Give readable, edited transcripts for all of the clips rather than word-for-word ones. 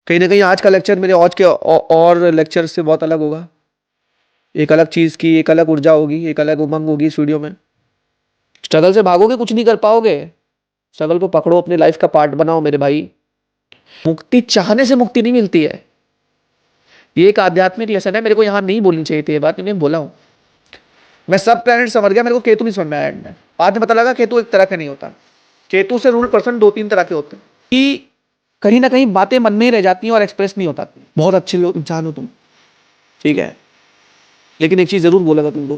कहीं ना कहीं आज का लेक्चर मेरे आज के और लेक्चर से बहुत अलग होगा। एक अलग चीज की, एक अलग ऊर्जा होगी, एक अलग उमंग होगी इस वीडियो में। स्ट्रगल से भागोगे कुछ नहीं कर पाओगे। स्ट्रगल को पकड़ो, अपने लाइफ का पार्ट बनाओ मेरे भाई। मुक्ति चाहने से मुक्ति नहीं मिलती है। ये एक आध्यात्मिक लेसन है। मेरे को यहां नहीं बोलनी चाहिए थी ये बात, मैंने बोला हूं। मैं सब प्लैनेट समझ गया, मेरे को केतु नहीं समझ में आया एंड में। बाद में पता लगा केतु एक तरह का नहीं होता। केतु से रूल पर्सन दो तीन तरह के होते हैं कि कहीं ना कहीं बातें मन में ही रह जाती हैं और एक्सप्रेस नहीं होता। बहुत अच्छे लोग इंसान हो तुम, ठीक है, लेकिन एक चीज जरूर बोलेगा तुमको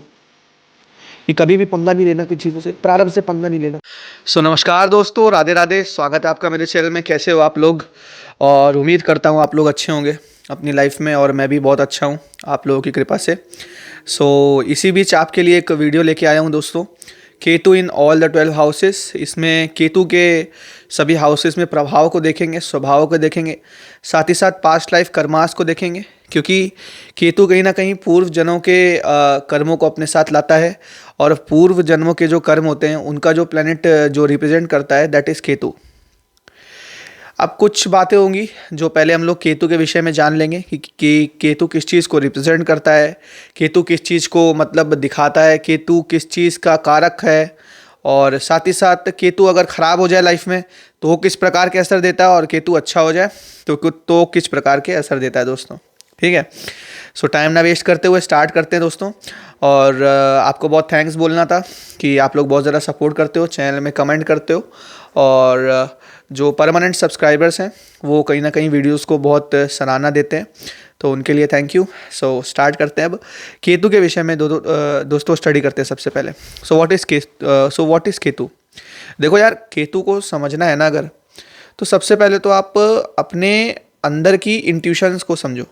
कि कभी भी पंगा नहीं लेना किसी चीजों से, प्रारंभ से पंगा नहीं लेना। नमस्कार दोस्तों, राधे राधे। स्वागत है आपका मेरे चैनल में। कैसे हो आप लोग? और उम्मीद करता हूँ आप लोग अच्छे होंगे अपनी लाइफ में, और मैं भी बहुत अच्छा हूँ आप लोगों की कृपा से। इसी बीच आपके लिए एक वीडियो लेके आया हूँ दोस्तों, Ketu in all the 12 houses. इसमें केतु के सभी हाउसेस में प्रभाव को देखेंगे, स्वभाव को देखेंगे, साथ ही साथ पास्ट लाइफ कर्मास को देखेंगे, क्योंकि केतु कहीं ना कहीं पूर्व जन्मों के कर्मों को अपने साथ लाता है। और पूर्व जन्मों के जो कर्म होते हैं उनका जो प्लेनेट जो रिप्रेजेंट करता है दैट इज़ केतु। अब कुछ बातें होंगी जो पहले हम लोग केतु के विषय में जान लेंगे कि केतु किस चीज़ को रिप्रेजेंट करता है, केतु किस चीज़ को मतलब दिखाता है, केतु किस चीज़ का कारक है, और साथ ही साथ केतु अगर ख़राब हो जाए लाइफ में तो वो किस प्रकार के असर देता है, और केतु अच्छा हो जाए तो किस प्रकार के असर देता है दोस्तों। ठीक है, टाइम ना वेस्ट करते हुए स्टार्ट करते हैं दोस्तों। और आपको बहुत थैंक्स बोलना था कि आप लोग बहुत ज़्यादा सपोर्ट करते हो, चैनल में कमेंट करते हो, और जो परमानेंट सब्सक्राइबर्स हैं वो कहीं ना कहीं वीडियोस को बहुत सराहना देते हैं, तो उनके लिए थैंक यू। स्टार्ट करते हैं अब केतु के विषय में। दोस्तों स्टडी करते हैं सबसे पहले। What is Ketu. देखो यार, केतु को समझना है ना अगर, तो सबसे पहले तो आप अपने अंदर की इंट्यूशंस को समझो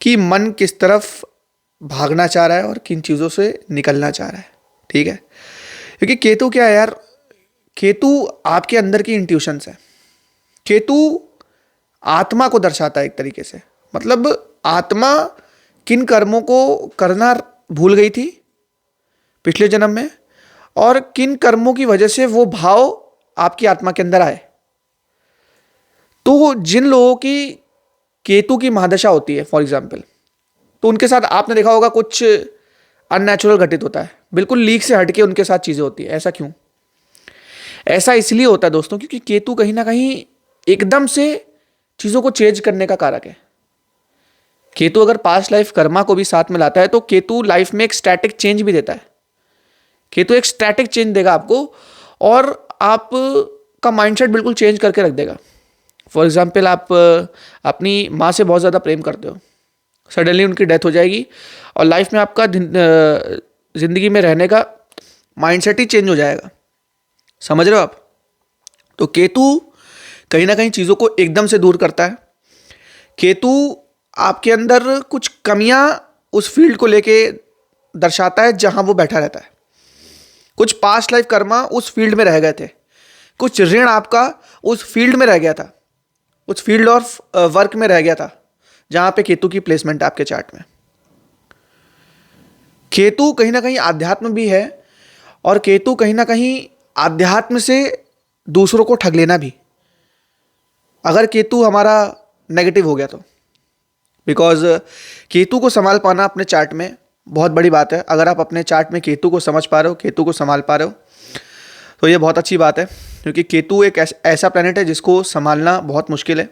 कि मन किस तरफ भागना चाह रहा है और किन चीज़ों से निकलना चाह रहा है। ठीक है, क्योंकि केतु क्या है यार, केतु आपके अंदर की इंट्यूशंस है। केतु आत्मा को दर्शाता है एक तरीके से, मतलब आत्मा किन कर्मों को करना भूल गई थी पिछले जन्म में, और किन कर्मों की वजह से वो भाव आपकी आत्मा के अंदर आए। तो जिन लोगों की केतु की महादशा होती है फॉर एग्जाम्पल, तो उनके साथ आपने देखा होगा कुछ अननेचुरल घटित होता है, बिल्कुल लीक से हटके उनके साथ चीज़ें होती है। ऐसा क्यों? ऐसा इसलिए होता है दोस्तों क्योंकि केतु कहीं ना कहीं एकदम से चीज़ों को चेंज करने का कारक है। केतु अगर पास्ट लाइफ कर्मा को भी साथ में लाता है तो केतु लाइफ में एक स्टैटिक चेंज भी देता है। केतु एक स्टैटिक चेंज देगा आपको, और आपका माइंडसेट बिल्कुल चेंज करके रख देगा। फॉर एग्जाम्पल, आप अपनी माँ से बहुत ज़्यादा प्रेम करते हो, सडनली उनकी डेथ हो जाएगी और लाइफ में आपका ज़िंदगी में रहने का माइंडसेट ही चेंज हो जाएगा। समझ रहे हो आप? तो केतु कहीं ना कहीं चीज़ों को एकदम से दूर करता है। केतु आपके अंदर कुछ कमियां उस फील्ड को लेके दर्शाता है जहां वो बैठा रहता है। कुछ पास्ट लाइफ कर्मा उस फील्ड में रह गए थे, कुछ ऋण आपका उस फील्ड में रह गया था, उस फील्ड ऑफ वर्क में रह गया था जहां पे केतु की प्लेसमेंट आपके चार्ट में। केतु कहीं ना कहीं आध्यात्म भी है, और केतु कहीं ना कहीं आध्यात्म से दूसरों को ठग लेना भी, अगर केतु हमारा नेगेटिव हो गया तो। बिकॉज केतु को संभाल पाना अपने चार्ट में बहुत बड़ी बात है। अगर आप अपने चार्ट में केतु को समझ पा रहे हो, केतु को संभाल पा रहे हो, तो ये बहुत अच्छी बात है, क्योंकि केतु एक ऐसा प्लैनेट है जिसको संभालना बहुत मुश्किल है।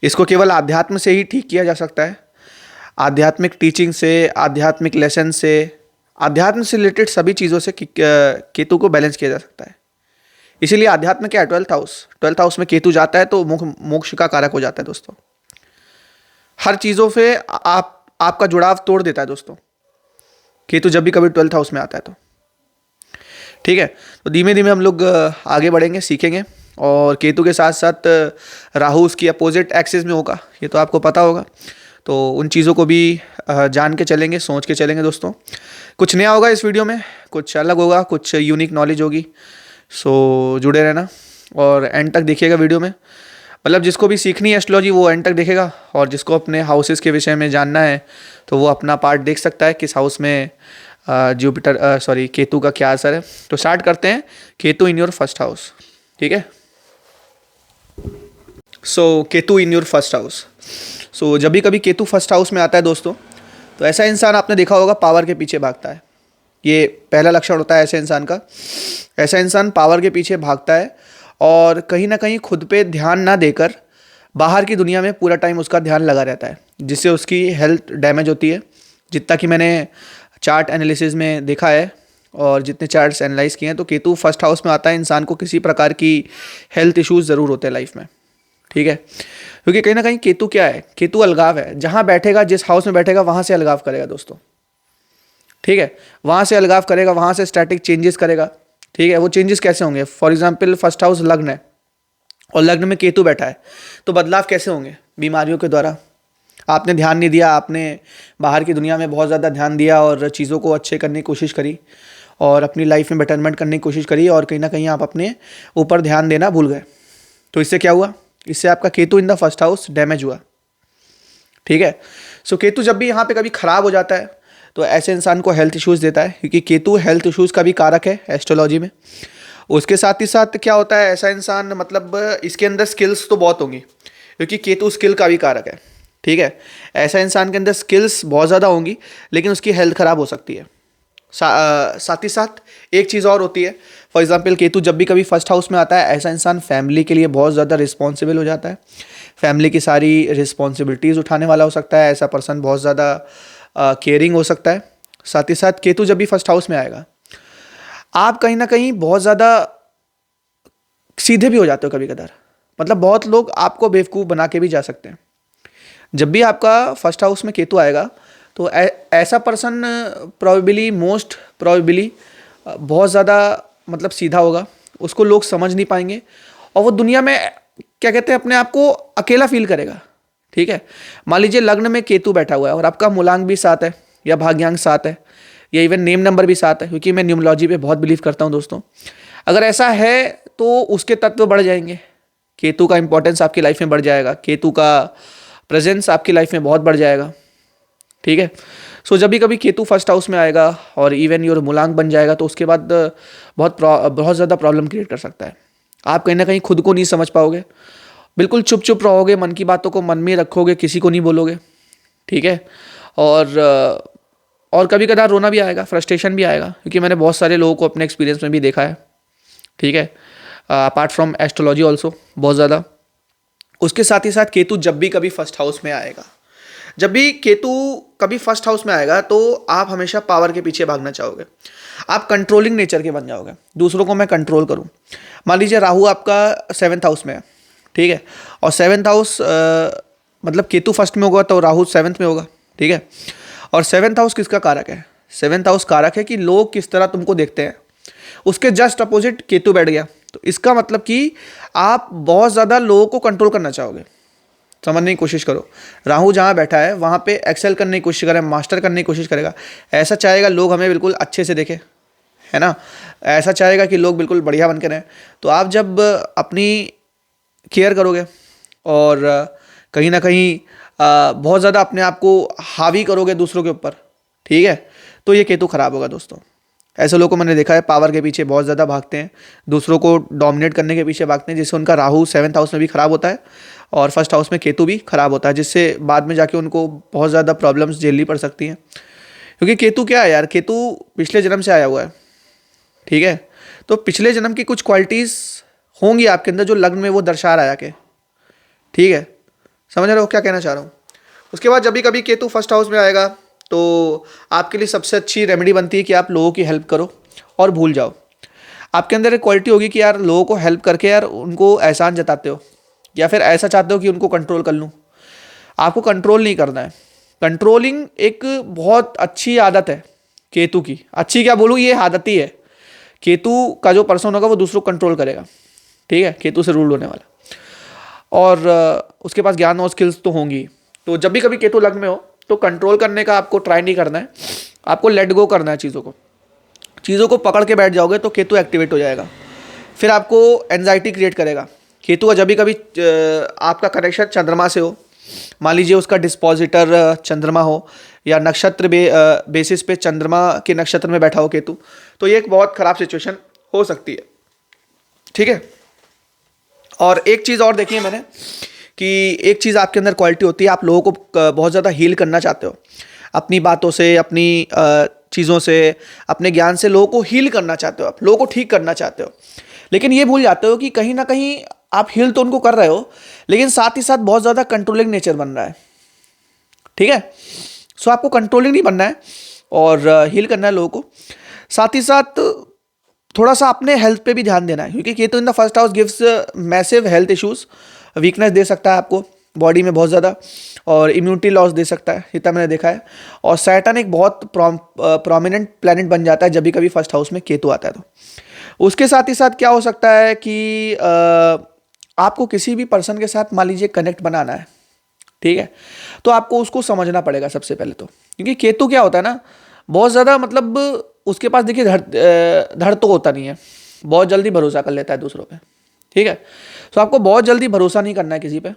इसको केवल आध्यात्म से ही ठीक किया जा सकता है, आध्यात्मिक टीचिंग से, आध्यात्मिक लेसन से, आध्यात्म से रिलेटेड सभी चीज़ों से केतु को बैलेंस किया जा सकता है। इसीलिए आध्यात्म क्या है, 12th हाउस में केतु जाता है तो मोक्ष का कारक हो जाता है दोस्तों। हर चीज़ों से आपका जुड़ाव तोड़ देता है दोस्तों केतु जब भी कभी 12th हाउस में आता है तो। ठीक है, तो धीमे धीमे हम लोग आगे बढ़ेंगे, सीखेंगे। और केतु के साथ साथ राहु उसकी अपोजिट एक्सिस में होगा, ये तो आपको पता होगा। तो उन चीज़ों को भी जान के चलेंगे, सोच के चलेंगे दोस्तों। कुछ नया होगा इस वीडियो में, कुछ अलग होगा, कुछ यूनिक नॉलेज होगी। जुड़े रहना और एंड तक देखिएगा वीडियो में। मतलब जिसको भी सीखनी है एस्ट्रोलॉजी वो एंड तक देखेगा, और जिसको अपने हाउसेस के विषय में जानना है तो वो अपना पार्ट देख सकता है, किस हाउस में केतु का क्या असर है। तो स्टार्ट करते हैं। Ketu in your first house. ठीक है, so Ketu in your first house. So जब भी कभी केतु फर्स्ट हाउस में आता है दोस्तों, तो ऐसा इंसान आपने देखा होगा पावर के पीछे भागता है। ये पहला लक्षण होता है ऐसे इंसान का। ऐसा इंसान पावर के पीछे भागता है और कहीं ना कहीं खुद पे ध्यान ना देकर बाहर की दुनिया में पूरा टाइम उसका ध्यान लगा रहता है, जिससे उसकी हेल्थ डैमेज होती है। जितना कि मैंने चार्ट एनालिसिस में देखा है और जितने चार्ट्स एनालाइज किए हैं, तो केतु फर्स्ट हाउस में आता है इंसान को किसी प्रकार की हेल्थ इश्यूज ज़रूर होते हैं लाइफ में। ठीक है, क्योंकि कहीं ना कहीं केतु क्या है, केतु अलगाव है। जहाँ बैठेगा, जिस हाउस में बैठेगा, वहाँ से अलगाव करेगा दोस्तों। ठीक है, वहाँ से अलगाव करेगा, वहाँ से स्टैटिक चेंजेस करेगा। ठीक है, वो चेंजेस कैसे होंगे? फॉर एग्जाम्पल फर्स्ट हाउस लग्न है और लग्न में केतु बैठा है, तो बदलाव कैसे होंगे? बीमारियों के द्वारा। आपने ध्यान नहीं दिया, आपने बाहर की दुनिया में बहुत ज़्यादा ध्यान दिया और चीज़ों को अच्छे करने की कोशिश करी और अपनी लाइफ में बेटरमेंट करने की कोशिश करी, और कहीं ना कहीं आप अपने ऊपर ध्यान देना भूल गए। तो इससे क्या हुआ? इससे आपका Ketu in the first house damage हुआ। ठीक है, सो केतु जब भी यहाँ पे कभी खराब हो जाता है, तो ऐसे इंसान को हेल्थ इश्यूज़ देता है, क्योंकि केतु हेल्थ इश्यूज़ का भी कारक है एस्ट्रोलॉजी में। उसके साथ ही साथ क्या होता है, ऐसा इंसान मतलब इसके अंदर स्किल्स तो बहुत होंगी, क्योंकि केतु स्किल का भी कारक है। ठीक है, ऐसा इंसान के अंदर स्किल्स बहुत ज़्यादा होंगी, लेकिन उसकी हेल्थ ख़राब हो सकती है। साथ ही साथ एक चीज़ और होती है। फॉर एग्जांपल केतु जब भी कभी फर्स्ट हाउस में आता है, ऐसा इंसान फैमिली के लिए बहुत ज़्यादा रिस्पॉन्सिबल हो जाता है। फैमिली की सारी रिस्पॉन्सिबिलिटीज़ उठाने वाला हो सकता है। ऐसा पर्सन बहुत ज़्यादा केयरिंग हो सकता है। साथ ही साथ केतु जब भी फर्स्ट हाउस में आएगा, आप कहीं ना कहीं बहुत ज़्यादा सीधे भी हो जाते हो कभी कदार। मतलब बहुत लोग आपको बेवकूफ़ बना के भी जा सकते हैं। जब भी आपका फर्स्ट हाउस में केतु आएगा, तो ऐसा पर्सन प्रोबेबली मोस्ट प्रोबेबली बहुत ज़्यादा मतलब सीधा होगा। उसको लोग समझ नहीं पाएंगे और वो दुनिया में क्या कहते हैं, अपने आप को अकेला फील करेगा। ठीक है, मान लीजिए लग्न में केतु बैठा हुआ है और आपका मूलांक भी 7 है या भाग्यांक 7 है या इवन नेम नंबर भी 7 है, क्योंकि मैं न्यूमरोलॉजी पे बहुत बिलीव करता हूँ दोस्तों। अगर ऐसा है तो उसके तत्व बढ़ जाएंगे। केतु का इंपॉर्टेंस आपकी लाइफ में बढ़ जाएगा, केतु का प्रेजेंस आपकी लाइफ में बहुत बढ़ जाएगा। ठीक है, सो जब भी कभी केतु फर्स्ट हाउस में आएगा और इवन योर मूलांक बन जाएगा, तो उसके बाद बहुत ज़्यादा प्रॉब्लम क्रिएट कर सकता है। आप कहीं ना कहीं खुद को नहीं समझ पाओगे, बिल्कुल चुप चुप रहोगे, मन की बातों को मन में रखोगे, किसी को नहीं बोलोगे। ठीक है, और कभी कदार रोना भी आएगा, फ्रस्ट्रेशन भी आएगा, क्योंकि मैंने बहुत सारे लोगों को अपने एक्सपीरियंस में भी देखा है। ठीक है, अपार्ट फ्रॉम एस्ट्रोलॉजी ऑल्सो बहुत ज़्यादा। उसके साथ ही साथ केतु जब भी कभी फर्स्ट हाउस में आएगा, जब भी केतु कभी फर्स्ट हाउस में आएगा, तो आप हमेशा पावर के पीछे भागना चाहोगे। आप कंट्रोलिंग नेचर के बन जाओगे, दूसरों को मैं कंट्रोल करूं। मान लीजिए राहु आपका 7th हाउस में है। ठीक है, और 7th हाउस मतलब केतु फर्स्ट में होगा तो राहु 7th में होगा। ठीक है, और 7th हाउस किसका कारक है? 7th हाउस कारक है कि लोग किस तरह तुमको देखते हैं। उसके जस्ट अपोजिट केतु बैठ गया, तो इसका मतलब कि आप बहुत ज़्यादा लोगों को कंट्रोल करना चाहोगे। समझने की कोशिश करो, राहु जहाँ बैठा है वहाँ पे एक्सेल करने की कोशिश करें, मास्टर करने की कोशिश करेगा। ऐसा चाहेगा लोग हमें बिल्कुल अच्छे से देखें, है ना। ऐसा चाहेगा कि लोग बिल्कुल बढ़िया बन के रहें। तो आप जब अपनी केयर करोगे और कहीं ना कहीं बहुत ज़्यादा अपने आप को हावी करोगे दूसरों के ऊपर, ठीक है, तो ये केतु खराब होगा दोस्तों। ऐसे लोगों को मैंने देखा है पावर के पीछे बहुत ज़्यादा भागते हैं, दूसरों को डोमिनेट करने के पीछे भागते हैं, जिससे उनका राहु 7th हाउस में भी खराब होता है और फर्स्ट हाउस में केतु भी खराब होता है, जिससे बाद में जाके उनको बहुत ज़्यादा प्रॉब्लम्स झेलनी पड़ सकती हैं। क्योंकि केतु क्या है यार, केतु पिछले जन्म से आया हुआ है। ठीक है, तो पिछले जन्म की कुछ क्वालिटीज़ होंगी आपके अंदर जो लग्न में वो दर्शा रहा है के। ठीक है, समझ रहे हो क्या कहना चाह रहा हूँ। उसके बाद जब भी कभी केतु फर्स्ट हाउस में आएगा, तो आपके लिए सबसे अच्छी रेमेडी बनती है कि आप लोगों की हेल्प करो और भूल जाओ। आपके अंदर एक क्वालिटी होगी कि यार लोगों को हेल्प करके यार उनको एहसान जताते हो, या फिर ऐसा चाहते हो कि उनको कंट्रोल कर लूँ। आपको कंट्रोल नहीं करना है। कंट्रोलिंग एक बहुत अच्छी आदत है केतु की। अच्छी क्या बोलूँ, ये आदत ही है। केतु का जो पर्सन होगा वो दूसरों को कंट्रोल करेगा। ठीक है, केतु से रूल होने वाला। और उसके पास ज्ञान और स्किल्स तो होंगी। तो जब भी कभी केतु लग्न में हो तो कंट्रोल करने का आपको ट्राई नहीं करना है, आपको लेट गो करना है चीज़ों को पकड़ के बैठ जाओगे तो केतु एक्टिवेट हो जाएगा, फिर आपको एंजाइटी क्रिएट करेगा। केतु का जब भी कभी आपका कनेक्शन चंद्रमा से हो, मान लीजिए उसका डिस्पोजिटर चंद्रमा हो या नक्षत्र बेसिस पे चंद्रमा के नक्षत्र में बैठा हो केतु, तो ये एक बहुत ख़राब सिचुएशन हो सकती है। ठीक है, और एक चीज़ और देखी है मैंने कि एक चीज़ आपके अंदर क्वालिटी होती है, आप लोगों को बहुत ज़्यादा हील करना चाहते हो अपनी बातों से, अपनी चीज़ों से, अपने ज्ञान से लोगों को हील करना चाहते हो, आप लोगों को ठीक करना चाहते हो। लेकिन ये भूल जाते हो कि कहीं ना कहीं आप हील तो उनको कर रहे हो, लेकिन साथ ही साथ बहुत ज़्यादा कंट्रोलिंग नेचर बन रहा है। ठीक है, सो आपको कंट्रोलिंग नहीं बनना है और हील करना है लोगों को। साथ ही साथ थोड़ा सा अपने हेल्थ पे भी ध्यान देना है, क्योंकि Ketu in the first house gives massive health issues, weakness दे सकता है आपको बॉडी में बहुत ज़्यादा, और इम्यूनिटी लॉस दे सकता है, इतना मैंने देखा है। और सैटर्न एक बहुत प्रोमिनेंट प्लैनेट बन जाता है जब भी कभी फर्स्ट हाउस में केतु आता है। तो उसके साथ ही साथ क्या हो सकता है कि आपको किसी भी पर्सन के साथ मान लीजिए कनेक्ट बनाना है, ठीक है, तो आपको उसको समझना पड़ेगा सबसे पहले तो, क्योंकि केतु क्या होता है ना, बहुत ज़्यादा मतलब उसके पास देखिए धड़ तो होता नहीं है, बहुत जल्दी भरोसा कर लेता है दूसरों पे। ठीक है, तो आपको बहुत जल्दी भरोसा नहीं करना है किसी पे,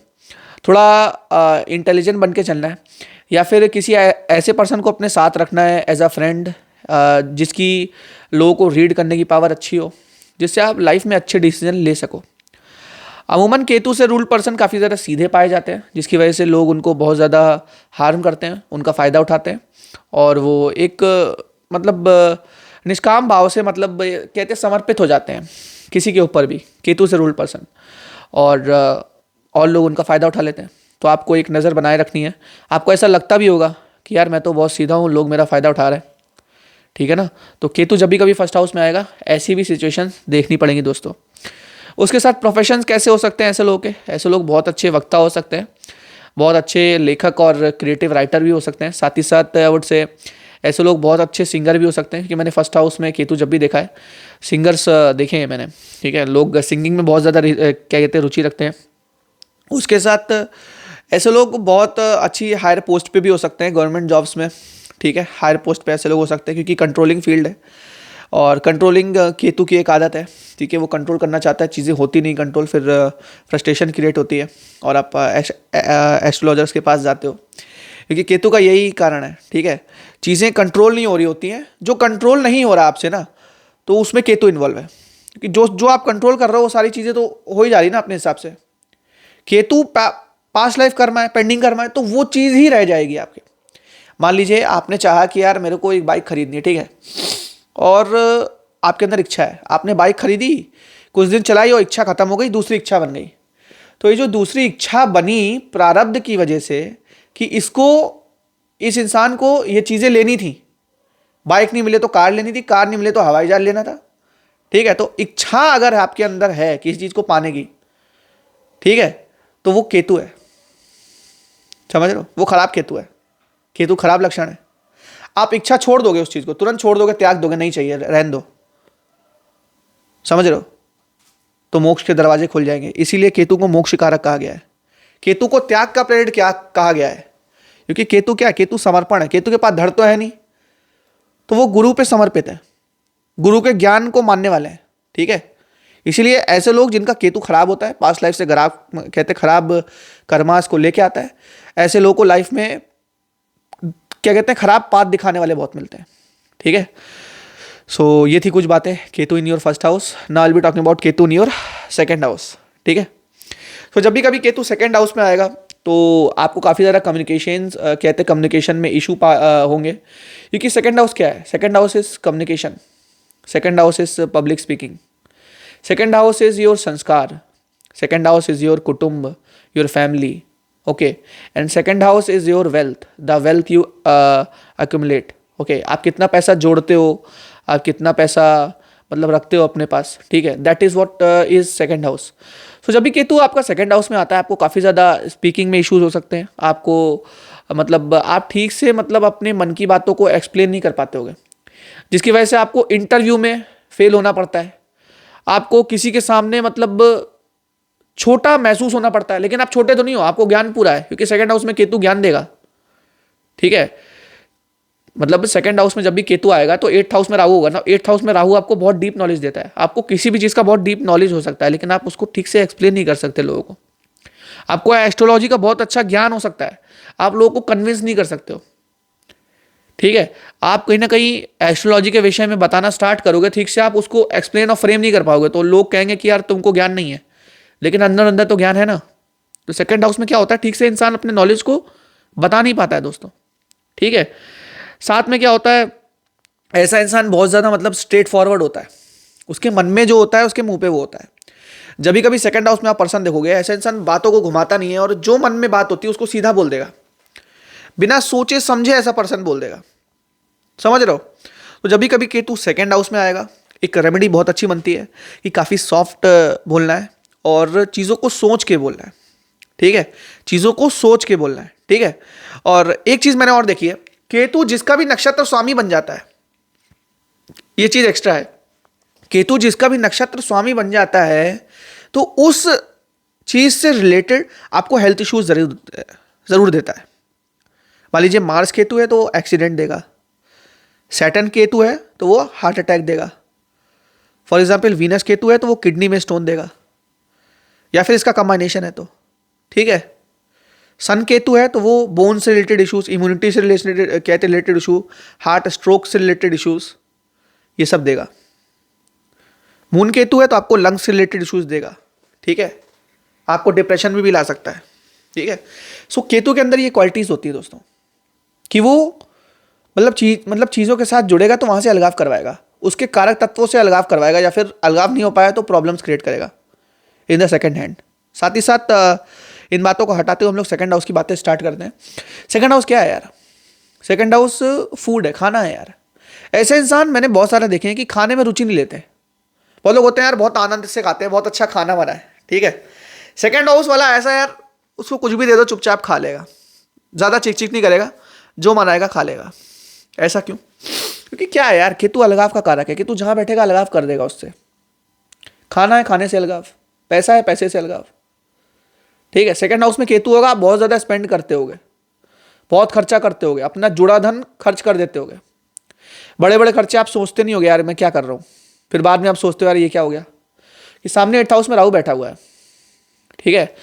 थोड़ा इंटेलिजेंट बन के चलना है, या फिर किसी ऐसे पर्सन को अपने साथ रखना है एज अ फ्रेंड, जिसकी लोगों को रीड करने की पावर अच्छी हो, जिससे आप लाइफ में अच्छे डिसीजन ले सको। अमूमन केतु से रूल्ड पर्सन काफ़ी ज़्यादा सीधे पाए जाते हैं, जिसकी वजह से लोग उनको बहुत ज़्यादा हार्म करते हैं, उनका फ़ायदा उठाते हैं, और वो एक मतलब निष्काम भाव से मतलब कहते हैं समर्पित हो जाते हैं किसी के ऊपर भी, केतु से रूल्ड पर्सन, और लोग उनका फ़ायदा उठा लेते हैं। तो आपको एक नज़र बनाए रखनी है। आपको ऐसा लगता भी होगा कि यार मैं तो बहुत सीधा हूँ, लोग मेरा फ़ायदा उठा रहे हैं, ठीक है ना। तो केतु जब भी कभी फर्स्ट हाउस में आएगा ऐसी भी सिचुएशन देखनी पड़ेंगी दोस्तों। उसके साथ प्रोफेशंस कैसे हो सकते हैं ऐसे लोगों के, ऐसे लोग बहुत अच्छे वक्ता हो सकते हैं, बहुत अच्छे लेखक और क्रिएटिव राइटर भी हो सकते हैं। साथ ही साथ आई वुड से ऐसे लोग बहुत अच्छे सिंगर भी हो सकते हैं, क्योंकि मैंने फर्स्ट हाउस में केतु जब भी देखा है, सिंगर्स देखे हैं मैंने, ठीक है, लोग सिंगिंग में बहुत ज़्यादा क्या कहते हैं रुचि रखते हैं। उसके साथ ऐसे लोग बहुत अच्छी हायर पोस्ट पे भी हो सकते हैं गवर्नमेंट जॉब्स में, ठीक है, हायर पोस्ट पे ऐसे लोग हो सकते हैं, क्योंकि कंट्रोलिंग फील्ड है, और कंट्रोलिंग केतु की एक आदत है, ठीक है, वो कंट्रोल करना चाहता है, चीज़ें होती नहीं कंट्रोल, फिर फ्रस्ट्रेशन क्रिएट होती है, और आप एस्ट्रोलॉजर्स के पास जाते हो, क्योंकि केतु का यही कारण है, ठीक है, चीज़ें कंट्रोल नहीं हो रही होती हैं। जो कंट्रोल नहीं हो रहा आपसे ना, तो उसमें केतु इन्वॉल्व है, क्योंकि जो जो आप कंट्रोल कर रहे हो वो सारी चीज़ें तो हो ही जा रही ना अपने हिसाब से। केतु पास्ट लाइफ कर्मा है, पेंडिंग कर्मा है, तो वो चीज़ ही रह जाएगी आपके। मान लीजिए आपने चाहा कि यार मेरे को एक बाइक खरीदनी है, ठीक है, और आपके अंदर इच्छा है, आपने बाइक खरीदी, कुछ दिन चलाई और इच्छा खत्म हो गई, दूसरी इच्छा बन गई। तो ये जो दूसरी इच्छा बनी प्रारब्ध की वजह से, कि इस इंसान को ये चीज़ें लेनी थी, बाइक नहीं मिले तो कार लेनी थी, कार नहीं मिले तो हवाई जहाज लेना था, ठीक है, तो इच्छा अगर आपके अंदर है किसी चीज़ को पाने की, ठीक है, तो वो केतु है, समझ रहे हो, वो खराब केतु है, केतु खराब लक्षण है। आप इच्छा छोड़ दोगे, उस चीज़ को तुरंत छोड़ दोगे, त्याग दोगे, नहीं चाहिए रहने दो, समझ रहे हो, तो मोक्ष के दरवाजे खुल जाएंगे। इसीलिए केतु को मोक्ष कारक कहा गया है, केतु को त्याग का प्लेनेट क्या कहा गया है, क्योंकि केतु क्या है, केतु समर्पण है, केतु के पास धड़ तो है नहीं, तो वो गुरु पे समर्पित है, गुरु के ज्ञान को मानने वाले हैं, ठीक है। इसीलिए ऐसे लोग जिनका केतु खराब होता है, पास्ट लाइफ से कहते खराब कर्मास को लेके आता है, ऐसे लोगों को लाइफ में क्या कहते हैं खराब पाथ दिखाने वाले बहुत मिलते हैं, ठीक है। सो ये थी कुछ बातें Ketu in your first house. Now I will be talking about Ketu in your second house, ठीक है। तो जब भी कभी केतु सेकंड हाउस में आएगा तो आपको काफ़ी ज़्यादा कहते हैं कम्युनिकेशन में इशू होंगे, क्योंकि सेकंड हाउस क्या है, second house is communication, second house is public speaking, second house is your संस्कार, सेकंड हाउस इज योर कुटुंब, your family, okay, and second house is your wealth, the wealth you accumulate, okay, आप कितना पैसा जोड़ते हो, आप कितना पैसा मतलब रखते हो अपने पास, ठीक है, that is what is second house. So जब भी केतु आपका सेकंड हाउस में आता है, आपको काफ़ी ज़्यादा स्पीकिंग में इश्यूज हो सकते हैं, आपको मतलब आप ठीक से मतलब अपने मन की बातों को एक्सप्लेन नहीं कर पाते होगे, जिसकी वजह से आपको इंटरव्यू में फेल होना पड़ता है, आपको किसी के सामने मतलब छोटा महसूस होना पड़ता है, लेकिन आप छोटे तो नहीं हो, आपको ज्ञान पूरा है, क्योंकि सेकंड हाउस में केतु ज्ञान देगा, ठीक है। मतलब सेकंड हाउस में जब भी केतु आएगा तो एट्थ हाउस में राहु होगा ना, एट्थ हाउस में राहु आपको बहुत डीप नॉलेज देता है, आपको किसी भी चीज़ का बहुत डीप नॉलेज हो सकता है, लेकिन आप उसको ठीक से एक्सप्लेन नहीं कर सकते लोगों को। आपको एस्ट्रोलॉजी का बहुत अच्छा ज्ञान हो सकता है, आप लोगों को कन्विंस नहीं कर सकते हो, ठीक है। आप कहीं ना कहीं एस्ट्रोलॉजी के विषय में बताना स्टार्ट करोगे, ठीक से आप उसको एक्सप्लेन और फ्रेम नहीं कर पाओगे, तो लोग कहेंगे कि यार तुमको ज्ञान नहीं है, लेकिन अंदर अंदर तो ज्ञान है ना, तो सेकंड हाउस में क्या होता है, ठीक से इंसान अपने नॉलेज को बता नहीं पाता है दोस्तों, ठीक है। साथ में क्या होता है, ऐसा इंसान बहुत ज्यादा मतलब स्ट्रेट फॉरवर्ड होता है, उसके मन में जो होता है उसके मुंह पे वो होता है। जब भी कभी सेकंड हाउस में आप पर्सन देखोगे, ऐसा इंसान बातों को घुमाता नहीं है और जो मन में बात होती है उसको सीधा बोल देगा, बिना सोचे समझे ऐसा पर्सन बोल देगा, समझ रहे हो। तो जब भी कभी केतु सेकंड हाउस में आएगा, एक रेमेडी बहुत अच्छी बनती है कि काफ़ी सॉफ्ट बोलना है और चीज़ों को सोच के बोलना है, ठीक है, चीज़ों को सोच के बोलना है, ठीक है। और एक चीज़ मैंने और देखी है, केतु जिसका भी नक्षत्र स्वामी बन जाता है, ये चीज़ एक्स्ट्रा है, केतु जिसका भी नक्षत्र स्वामी बन जाता है तो उस चीज़ से रिलेटेड आपको हेल्थ इश्यूज ज़रूर देता है। मान लीजिए मार्स केतु है तो वो एक्सीडेंट देगा, सैटर्न केतु है तो वो हार्ट अटैक देगा, फॉर एग्जाम्पल वीनस केतु है तो वो किडनी में स्टोन देगा, या फिर इसका कॉम्बिनेशन है तो, ठीक है। सन केतु है तो वो बोन से रिलेटेड इश्यूज, इम्यूनिटी से रिलेटेड कहते रिलेटेड इशू, हार्ट स्ट्रोक से रिलेटेड इश्यूज, ये सब देगा। मून केतु है तो आपको लंग्स से रिलेटेड इश्यूज देगा, ठीक है, आपको डिप्रेशन में भी ला सकता है, ठीक है। सो केतु के अंदर ये क्वालिटीज होती है दोस्तों कि वो मतलब चीज़ों के साथ जुड़ेगा तो वहाँ से अलगाव करवाएगा, उसके कारक तत्वों से अलगाव करवाएगा, या फिर अलगाव नहीं हो पाया तो प्रॉब्लम्स क्रिएट करेगा इन द सेकंड हैंड। साथ ही साथ इन बातों को हटाते हुए हम लोग सेकंड हाउस की बातें स्टार्ट करते हैं। सेकंड हाउस क्या है यार, सेकंड हाउस फूड है, खाना है यार। ऐसे इंसान मैंने बहुत सारे देखे हैं कि खाने में रुचि नहीं लेते। बहुत लोग होते हैं यार बहुत आनंद से खाते हैं, बहुत अच्छा खाना बना है, ठीक है। सेकंड हाउस वाला ऐसा यार, उसको कुछ भी दे दो चुपचाप खा लेगा, ज़्यादा चिक चिक नहीं करेगा, जो मनाएगा खा लेगा। ऐसा क्यों? क्योंकि क्या है यार, केतु अलगाव का कारक है, केतु जहाँ बैठेगा अलगाव कर देगा उससे। खाना है खाने से अलगाव, पैसा है पैसे से अलगाव, ठीक है। सेकंड हाउस में केतु होगा, आप बहुत ज़्यादा स्पेंड करते होगे, बहुत खर्चा करते होगे, अपना जुड़ा धन खर्च कर देते होगे, बड़े बड़े खर्चे आप सोचते नहीं होगे यार मैं क्या कर रहा हूँ, फिर बाद में आप सोचते हो यार ये क्या हो गया, कि सामने 8th हाउस में राहु बैठा हुआ है, ठीक है।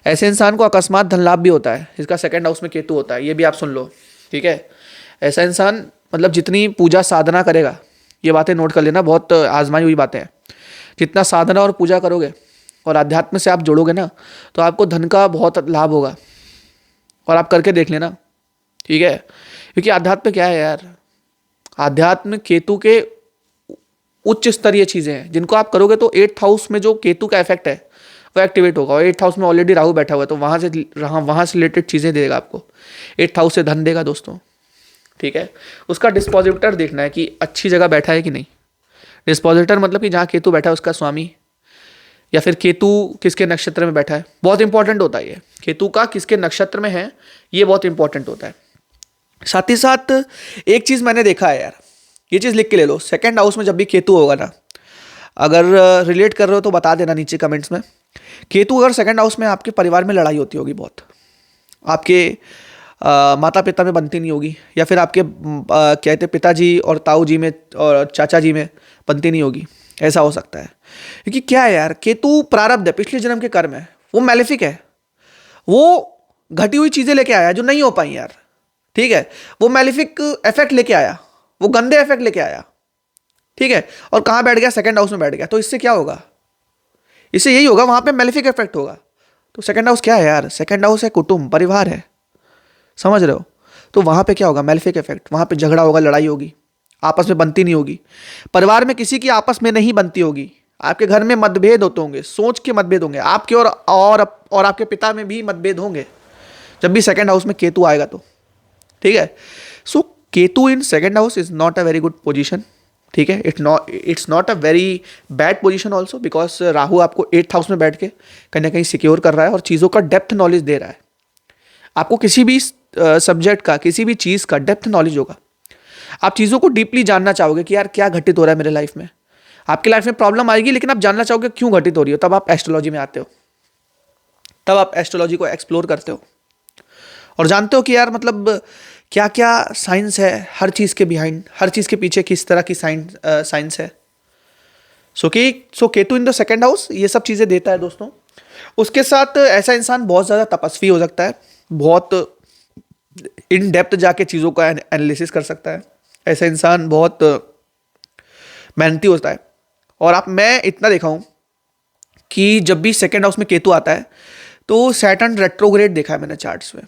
ऐसे इंसान को अकस्मात धन लाभ भी होता है, इसका सेकंड हाउस में केतु होता है, ये भी आप सुन लो, ठीक है। ऐसा इंसान मतलब जितनी पूजा साधना करेगा, ये बातें नोट कर लेना, बहुत आजमाई हुई बातें हैं, जितना साधना और पूजा करोगे और अध्यात्म से आप जोड़ोगे ना तो आपको धन का बहुत लाभ होगा, और आप करके देख लेना, ठीक है। क्योंकि अध्यात्म क्या है यार, अध्यात्म केतु के उच्च स्तरीय चीज़ें हैं जिनको आप करोगे तो 8th हाउस में जो केतु का इफेक्ट है वो एक्टिवेट होगा, और 8th हाउस में ऑलरेडी राहु बैठा हुआ है तो वहाँ से रिलेटेड चीज़ें देगा आपको, 8th हाउस से धन देगा दोस्तों, ठीक है। उसका डिस्पोजिटर देखना है कि अच्छी जगह बैठा है कि नहीं। डिस्पोजिटर मतलब कि जहाँ केतु बैठा है उसका स्वामी, या फिर केतु किसके नक्षत्र में बैठा है, बहुत इंपॉर्टेंट होता है ये, केतु का किसके नक्षत्र में है ये बहुत इंपॉर्टेंट होता है। साथ ही साथ एक चीज़ मैंने देखा है यार, ये चीज़ लिख के ले लो, सेकंड हाउस में जब भी केतु होगा ना, अगर रिलेट कर रहे हो तो बता देना नीचे कमेंट्स में। केतु अगर सेकंड हाउस में, आपके परिवार में लड़ाई होती होगी बहुत, आपके माता पिता में बनती नहीं होगी, या फिर आपके कहते पिताजी और ताऊ जी में और चाचा जी में बनती नहीं होगी, ऐसा हो सकता है। क्योंकि क्या है यार, केतु प्रारब्ध है, पिछले जन्म के कर्म है, वो मैलेफिक है, वो घटी हुई चीज़ें लेके आया जो नहीं हो पाई यार, ठीक है। वो मैलेफिक इफेक्ट लेके आया, वो गंदे इफेक्ट लेके आया, ठीक है। और कहाँ बैठ गया, सेकंड हाउस में बैठ गया, तो इससे क्या होगा, इससे यही होगा, वहाँ पे मैलेफिक इफेक्ट होगा। तो सेकंड हाउस क्या है यार, सेकंड हाउस है कुटुंब, परिवार है, समझ रहे हो। तो वहाँ पे क्या होगा, मैलेफिक इफेक्ट, वहाँ पे झगड़ा होगा, लड़ाई होगी, आपस में बनती नहीं होगी, परिवार में किसी की आपस में नहीं बनती होगी, आपके घर में मतभेद होते होंगे, सोच के मतभेद होंगे, आपके और आपके पिता में भी मतभेद होंगे जब भी सेकंड हाउस में केतु आएगा तो, ठीक है। So Ketu in second house is not a very good position, ठीक है। It's not a very bad position also, because Rahu आपको 8th हाउस में बैठ के कहीं ना कहीं सिक्योर कर रहा है और चीज़ों का डेप्थ नॉलेज दे रहा है, आपको किसी भी सब्जेक्ट का, किसी भी चीज़ का डेप्थ नॉलेज होगा, आप चीज़ों को डीपली जानना चाहोगे कि यार क्या घटित हो रहा है मेरे लाइफ में, आपकी लाइफ में प्रॉब्लम आएगी लेकिन आप जानना चाहोगे क्यों घटित हो रही हो, तब आप एस्ट्रोलॉजी में आते हो, तब आप एस्ट्रोलॉजी को एक्सप्लोर करते हो और जानते हो कि यार मतलब क्या क्या साइंस है हर चीज़ के बिहाइंड, हर चीज़ के पीछे किस तरह की साइंस है। So Ketu in the second house ये सब चीज़ें देता है दोस्तों। उसके साथ ऐसा इंसान बहुत ज़्यादा तपस्वी हो सकता है, बहुत इन डेप्थ जाके चीज़ों का एनालिसिस कर सकता है, ऐसा इंसान बहुत मेहनती होता है। और मैं इतना देखा हूँ कि जब भी सेकंड हाउस में केतु आता है तो सैटर्न रेट्रोग्रेड देखा है मैंने चार्ट्स में।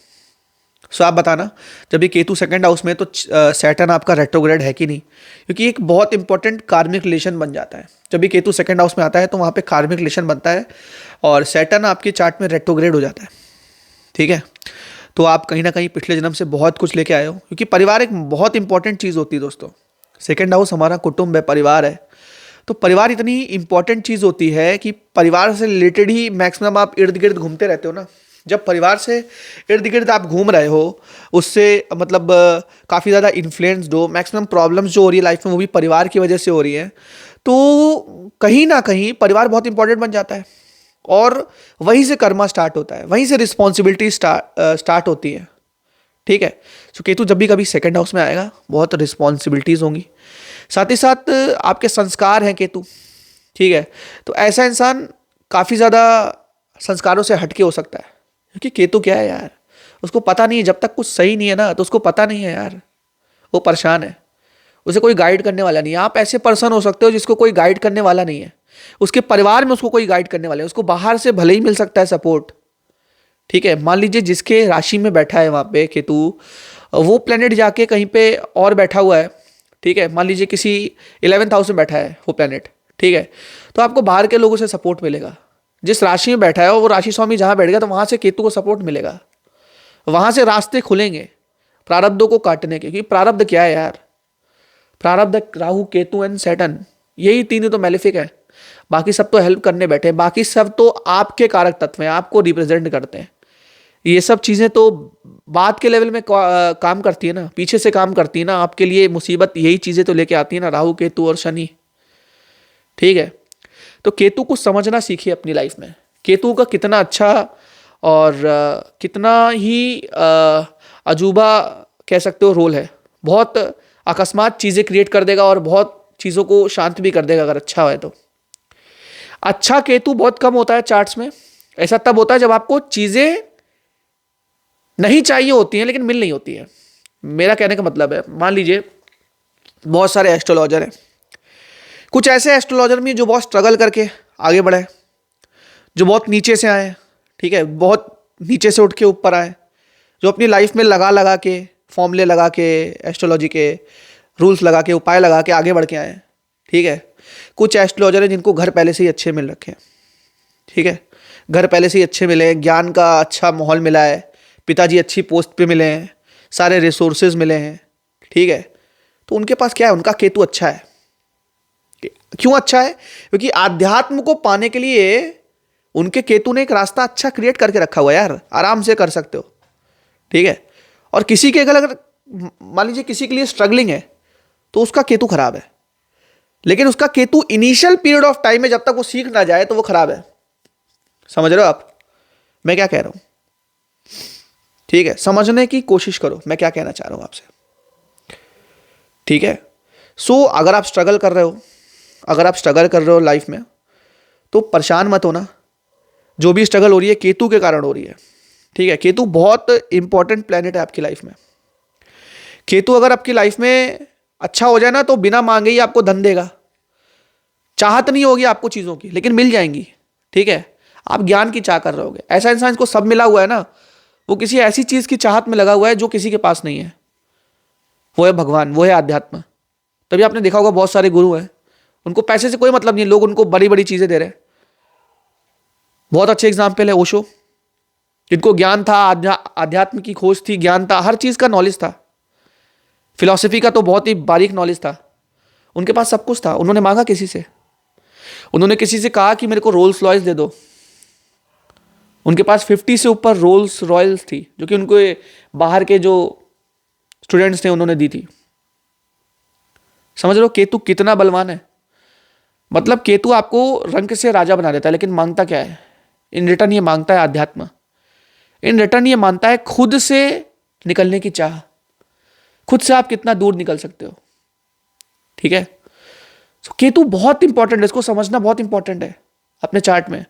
सो आप बताना, जब ये केतु सेकंड हाउस में तो सैटर्न आपका रेट्रोग्रेड है कि नहीं, क्योंकि एक बहुत इंपॉर्टेंट कार्मिक रिलेशन बन जाता है जब ये केतु सेकंड हाउस में आता है, तो वहाँ पे कार्मिक रिलेशन बनता है और सैटर्न आपके चार्ट में रेट्रोग्रेड हो जाता है। ठीक है, तो आप कहीं ना कहीं पिछले जन्म से बहुत कुछ लेके आए हो, क्योंकि परिवार एक बहुत इंपॉर्टेंट चीज़ होती है दोस्तों। सेकंड हाउस हमारा कुटुंब है, परिवार है, तो परिवार इतनी इंपॉर्टेंट चीज़ होती है कि परिवार से रिलेटेड ही मैक्सिमम आप इर्द गिर्द घूमते रहते हो ना। जब परिवार से इर्द गिर्द आप घूम रहे हो, उससे मतलब काफ़ी ज़्यादा इन्फ्लुएंस्ड हो, मैक्सिमम प्रॉब्लम्स जो हो रही है लाइफ में वो भी परिवार की वजह से हो रही है, तो कहीं ना कहीं परिवार बहुत इंपॉर्टेंट बन जाता है और वहीं से कर्मा स्टार्ट होता है, वहीं से रिस्पॉन्सिबिलिटी स्टार्ट होती है। ठीक है, सो केतु जब भी कभी सेकंड हाउस में आएगा बहुत रिस्पॉन्सिबिलिटीज़ होंगी, साथ ही साथ आपके संस्कार हैं केतु। ठीक है, तो ऐसा इंसान काफ़ी ज़्यादा संस्कारों से हटके हो सकता है, क्योंकि केतु क्या है यार, उसको पता नहीं है, जब तक कुछ सही नहीं है ना तो उसको पता नहीं है यार, वो परेशान है, उसे कोई गाइड करने वाला नहीं है। आप ऐसे पर्सन हो सकते हो जिसको कोई गाइड करने वाला नहीं है, उसके परिवार में उसको कोई गाइड करने वाला है, उसको बाहर से भले ही मिल सकता है सपोर्ट। ठीक है, मान लीजिए जिसके राशि में बैठा है वहाँ पे केतु, वो प्लेनेट जाके कहीं पे और बैठा हुआ है। ठीक है, मान लीजिए किसी 11th हाउस में बैठा है वो प्लेनेट। ठीक है, तो आपको बाहर के लोगों से सपोर्ट मिलेगा। जिस राशि में बैठा है वो राशि स्वामी जहाँ बैठ गया तो वहाँ से केतु को सपोर्ट मिलेगा, वहाँ से रास्ते खुलेंगे प्रारब्धों को काटने के। क्योंकि प्रारब्ध क्या है यार, प्रारब्ध राहु केतु एंड सैटर्न, यही तीन तो मैलेफिक है, बाकी सब तो हेल्प करने बैठे हैं, बाकी सब तो आपके कारक तत्व हैं, आपको रिप्रेजेंट करते हैं। ये सब चीज़ें तो बाद के लेवल में काम करती है ना, पीछे से काम करती है ना, आपके लिए मुसीबत यही चीज़ें तो लेके आती है ना, राहु केतु और शनि। ठीक है, तो केतु को समझना सीखिए अपनी लाइफ में, केतु का कितना अच्छा और कितना ही अजूबा कह सकते हो रोल है। बहुत अकस्मात चीज़ें क्रिएट कर देगा और बहुत चीज़ों को शांत भी कर देगा अगर अच्छा है तो। अच्छा केतु बहुत कम होता है चार्ट्स में, ऐसा तब होता है जब आपको चीज़ें नहीं चाहिए होती हैं लेकिन मिल नहीं होती है। मेरा कहने का मतलब है, मान लीजिए बहुत सारे एस्ट्रोलॉजर हैं, कुछ ऐसे एस्ट्रोलॉजर भी जो बहुत स्ट्रगल करके आगे बढ़े, जो बहुत नीचे से आए। ठीक है, बहुत नीचे से उठ के ऊपर आए, जो अपनी लाइफ में लगा लगा के फॉर्मूले लगा के एस्ट्रोलॉजी के रूल्स लगा के उपाय लगा के आगे बढ़ के आए। ठीक है, कुछ एस्ट्रोलॉजर हैं जिनको घर पहले से ही अच्छे मिल रखे हैं। ठीक है, घर पहले से ही अच्छे मिले हैं, ज्ञान का अच्छा माहौल मिला है, पिताजी अच्छी पोस्ट पे मिले हैं, सारे रिसोर्सेज मिले हैं। ठीक है, तो उनके पास क्या है, उनका केतु अच्छा है। क्यों अच्छा है? क्योंकि आध्यात्म को पाने के लिए उनके केतु ने एक रास्ता अच्छा क्रिएट करके रखा हुआ है यार, आराम से कर सकते हो। ठीक है, और किसी के अगर मान लीजिए किसी के लिए स्ट्रगलिंग है तो उसका केतु खराब है, लेकिन उसका Ketu initial period of time में जब तक वो सीख ना जाए तो वो खराब है। समझ रहे हो आप मैं क्या कह रहा हूं? ठीक है, समझने की कोशिश करो मैं क्या कहना चाह रहा हूं आपसे। ठीक है, सो अगर आप स्ट्रगल कर रहे हो, अगर आप स्ट्रगल कर रहे हो लाइफ में, तो परेशान मत होना। जो भी स्ट्रगल हो रही है केतु के कारण हो रही है। ठीक है, केतु बहुत इंपॉर्टेंट प्लेनेट है आपकी लाइफ में। केतु अगर आपकी लाइफ में अच्छा हो जाए ना तो बिना मांगे ही आपको धन देगा। चाहत नहीं होगी आपको चीज़ों की, लेकिन मिल जाएंगी। ठीक है, आप ज्ञान की चाह कर रहे होगे। ऐसा इंसान को सब मिला हुआ है ना, वो किसी ऐसी चीज़ की चाहत में लगा हुआ है जो किसी के पास नहीं है। वो है भगवान, वो है आध्यात्म। तभी आपने देखा होगा बहुत सारे गुरु हैं, उनको पैसे से कोई मतलब नहीं, लोग उनको बड़ी बड़ी चीज़ें दे रहे हैं। बहुत अच्छे एग्जाम्पल है ओशो, जिनको ज्ञान था, आध्यात्म की खोज थी, ज्ञान था, हर चीज़ का नॉलेज था, फिलॉसफी का तो बहुत ही बारीक नॉलेज था, उनके पास सब कुछ था। उन्होंने मांगा किसी से, उन्होंने किसी से कहा कि मेरे को रोल्स रॉयल्स दे दो। उनके पास 50 से ऊपर रोल्स रॉयल्स थी, जो कि उनको बाहर के जो स्टूडेंट्स थे उन्होंने दी थी। समझ लो केतु कितना बलवान है। मतलब केतु आपको रंग से राजा बना देता है, लेकिन मांगता क्या है इन रिटर्न? ये मांगता है आध्यात्म। इन रिटर्न ये मानता है खुद से निकलने की चाह, खुद से आप कितना दूर निकल सकते हो। ठीक है, तो केतु बहुत इंपॉर्टेंट है, इसको समझना बहुत इंपॉर्टेंट है अपने चार्ट में।